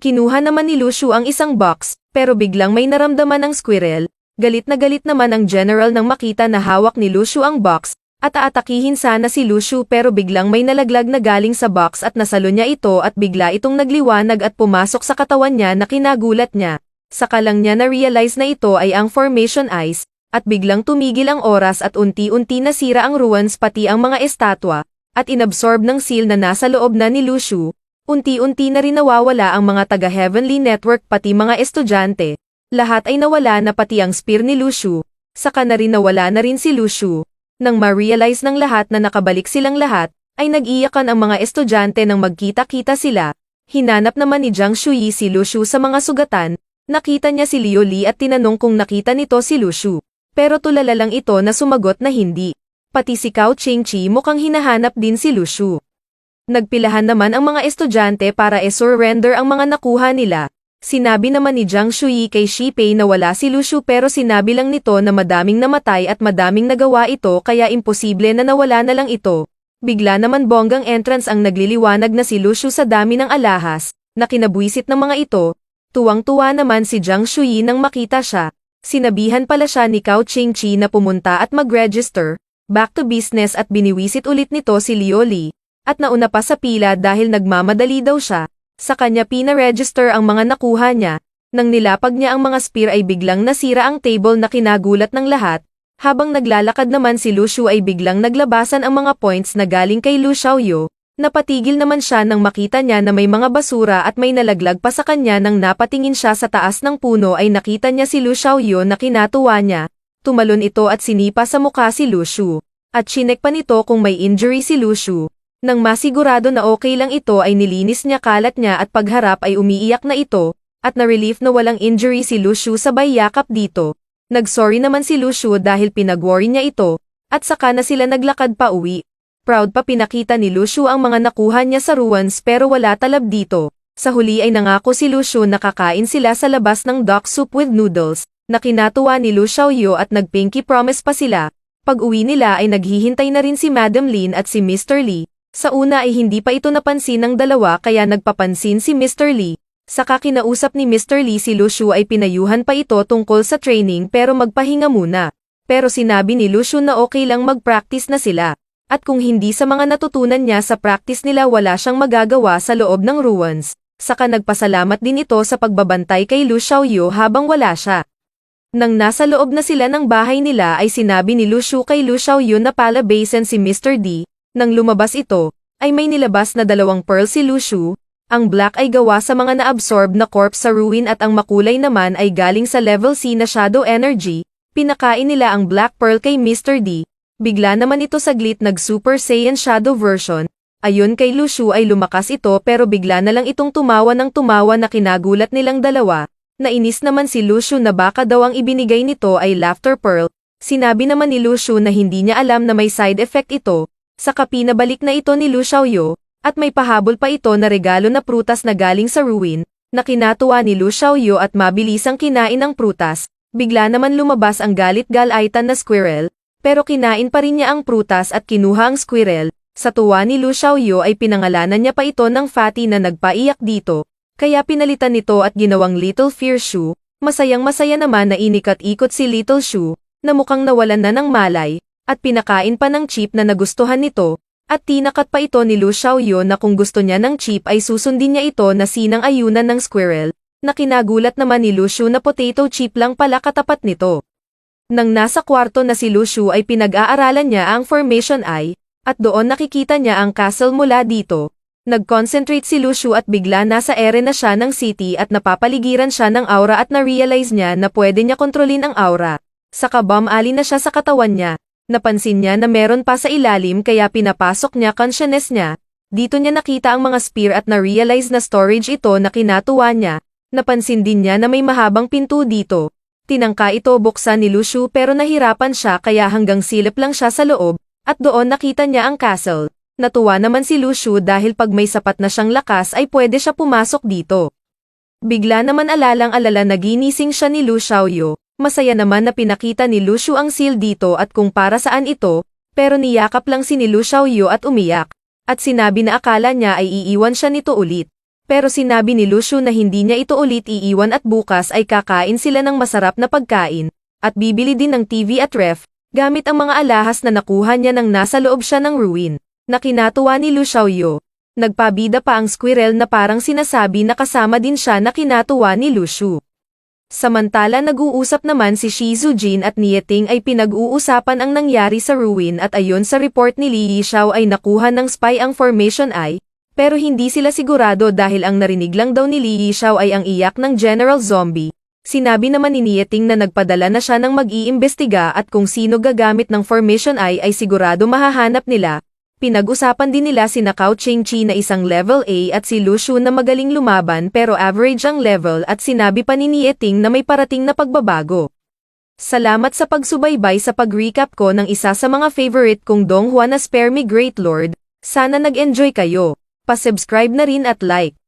Kinuha naman ni Lu Shu ang isang box, pero biglang may naramdaman ang squirrel. Galit naman ang General nang makita na hawak ni Lu Shu ang box, at aatakihin sana si Lu Shu pero biglang may nalaglag na galing sa box at nasalo niya ito at bigla itong nagliwanag at pumasok sa katawan niya na kinagulat niya. Saka lang niya na-realize na ito ay ang Formation Eyes, at biglang tumigil ang oras at unti-unti nasira ang ruins pati ang mga estatwa, at inabsorb ng seal na nasa loob na ni Lu Shu. Unti-unti na rin nawawala ang mga taga-Heavenly Network pati mga estudyante. Lahat ay nawala na pati ang spear ni Lu Shu. Saka na rin nawala na rin si Lu Shu. Nang ma-realize ng lahat na nakabalik silang lahat, ay nag-iyakan ang mga estudyante nang magkita-kita sila. Hinanap naman ni Jiang Shuyi si Lu Shu sa mga sugatan. Nakita niya si Liu Li at tinanong kung nakita nito si Lu Shu. Pero tulala lang ito na sumagot na hindi. Pati si Cao Qingqi mukhang hinahanap din si Lu Shu. Nagpilahan naman ang mga estudyante para i-surrender ang mga nakuha nila. Sinabi naman ni Jiang Shuyi kay Shi Pei na wala si Lu Shu pero sinabi lang nito na madaming namatay at madaming nagawa ito kaya imposible na nawala na lang ito. Bigla naman bonggang entrance ang nagliliwanag na si Lu Shu sa dami ng alahas, na kinabwisit ng mga ito. Tuwang-tuwa naman si Jiang Shuyi nang makita siya. Sinabihan pala siya ni Cao Qingqi na pumunta at mag-register, back to business at biniwisit ulit nito si Liu Li, at nauna pa sa pila dahil nagmamadali daw siya. Sa kanya pina-register ang mga nakuha niya, Nang nilapag niya ang mga spear ay biglang nasira ang table na kinagulat ng lahat. Habang naglalakad naman si Lu Shu ay biglang naglabasan ang mga points na galing kay Lu Xiaoyu. Napatigil naman siya nang makita niya na may mga basura at may nalaglag pa sa kanya. Nang napatingin siya sa taas ng puno ay nakita niya si Lu Xiaoyu na kinatuwa niya. Tumalon ito at sinipa sa mukha si Lu Shu. At chinek pa nito kung may injury si Lu Shu. Nang masigurado na okay lang ito ay nilinis niya kalat niya at pagharap ay umiiyak na ito. At na-relief na walang injury si Lu Shu sabay yakap dito. Nag-sorry naman si Lu Shu dahil pinag-worry niya ito, at saka na sila naglakad pa uwi. Proud pa pinakita ni Lu Shu ang mga nakuha niya sa ruins pero wala talab dito. Sa huli ay nangako si Lu Shu na kakain sila sa labas ng duck soup with noodles, na kinatuwa ni Lu Xiaoyu at nag-pinky promise pa sila. Pag-uwi nila ay naghihintay na rin si Madam Lin at si Mr. Lee. Sa una ay hindi pa ito napansin ng dalawa kaya nagpapansin si Mr. Lee. Saka kinausap ni Mr. Lee si Lu Shu ay pinayuhan pa ito tungkol sa training pero magpahinga muna. Pero sinabi ni Lu Shu na okay lang mag-practice na sila. At kung hindi sa mga natutunan niya sa practice nila wala siyang magagawa sa loob ng ruins. Saka nagpasalamat din ito sa pagbabantay kay Lu Xiaoyu habang wala siya. Nang nasa loob na sila ng bahay nila ay sinabi ni Lu Shu kay Lu Xiaoyu na palabasin si Mr. D. Nang lumabas ito, ay may nilabas na 2 pearl si Lu Shu. Ang black ay gawa sa mga na-absorb na corpse sa ruin at ang makulay naman ay galing sa level C na shadow energy. Pinakain nila ang black pearl kay Mr. D. Bigla naman ito saglit nag-Super Saiyan Shadow version. Ayon kay Lu Shu ay lumakas ito pero bigla na lang itong tumawa ng tumawa na kinagulat nilang dalawa. Nainis naman si Lu Shu na baka daw ang ibinigay nito ay laughter pearl. Sinabi naman ni Lu Shu na hindi niya alam na may side effect ito. Saka pinabalik na ito ni Lu Xiaoyu. At may pahabol pa ito na regalo na prutas na galing sa ruin, na kinatuwa ni Lu Xiaoyu at mabilisang kinain ang prutas. Bigla naman lumabas ang galit-galaitan na squirrel, pero kinain pa rin niya ang prutas at kinuha ang squirrel. Sa tuwa ni Lu Xiaoyu ay pinangalanan niya pa ito ng Fatty na nagpaiyak dito, kaya pinalitan nito at ginawang Little Fierce Shu. Masayang-masaya naman na inikat-ikot si Little Shu, na mukhang nawalan na ng malay, at pinakain pa ng chip na nagustuhan nito. At tinakat pa ito ni Lu Xiaoyu na kung gusto niya ng chip ay susundin niya ito na sinang-ayunan ng squirrel, na kinagulat naman ni Lu Shu na potato chip lang pala katapat nito. Nang nasa kwarto na si Lu Shu ay pinag-aaralan niya ang Formation Eye, at doon nakikita niya ang castle mula dito. Nag-concentrate si Lu Shu at bigla nasa ere na siya ng city at napapaligiran siya ng aura at na-realize niya na pwede niya kontrolin ang aura. Saka bomb alley na siya sa katawan niya. Napansin niya na meron pa sa ilalim kaya pinapasok niya consciousness niya. Dito niya nakita ang mga spear at na-realize na storage ito na kinatuwa niya. Napansin din niya na may mahabang pinto dito. Tinangka ito buksan ni Lu Shu pero nahirapan siya kaya hanggang silip lang siya sa loob, at doon nakita niya ang castle. Natuwa naman si Lu Shu dahil pag may sapat na siyang lakas ay pwede siya pumasok dito. Bigla naman alalang-alala na ginising siya ni Lu Xiaoyu. Masaya naman na pinakita ni Lu Shu ang seal dito at kung para saan ito, pero niyakap lang si ni Lu Xiaoyu at umiyak. At sinabi na akala niya ay iiwan siya nito ulit. Pero sinabi ni Lu Shu na hindi niya ito ulit iiwan at bukas ay kakain sila ng masarap na pagkain, at bibili din ng TV at ref, gamit ang mga alahas na nakuha niya nang nasa loob siya ng ruin, na kinatuwa ni Lu Xiaoyu. Nagpabida pa ang squirrel na parang sinasabi na kasama din siya na kinatuwa ni Lu Shu. Samantala nag-uusap naman si Shi Zujin at Nieting ay pinag-uusapan ang nangyari sa ruin at ayon sa report ni Li Yishao ay nakuha ng spy ang Formation Eye, pero hindi sila sigurado dahil ang narinig lang daw ni Li Yishao ay ang iyak ng General Zombie. Sinabi naman ni Nieting na nagpadala na siya ng mag-iimbestiga at kung sino gagamit ng Formation Eye ay sigurado mahahanap nila. Pinag-usapan din nila si Cao Qingqi na isang level A at si Lu Shu na magaling lumaban pero average ang level at sinabi pa ni Nieting na may parating na pagbabago. Salamat sa pagsubaybay sa pag-recap ko ng isa sa mga favorite kong Dong Juan na Spare Me Great Lord. Sana nag-enjoy kayo. Pa-subscribe na rin at like.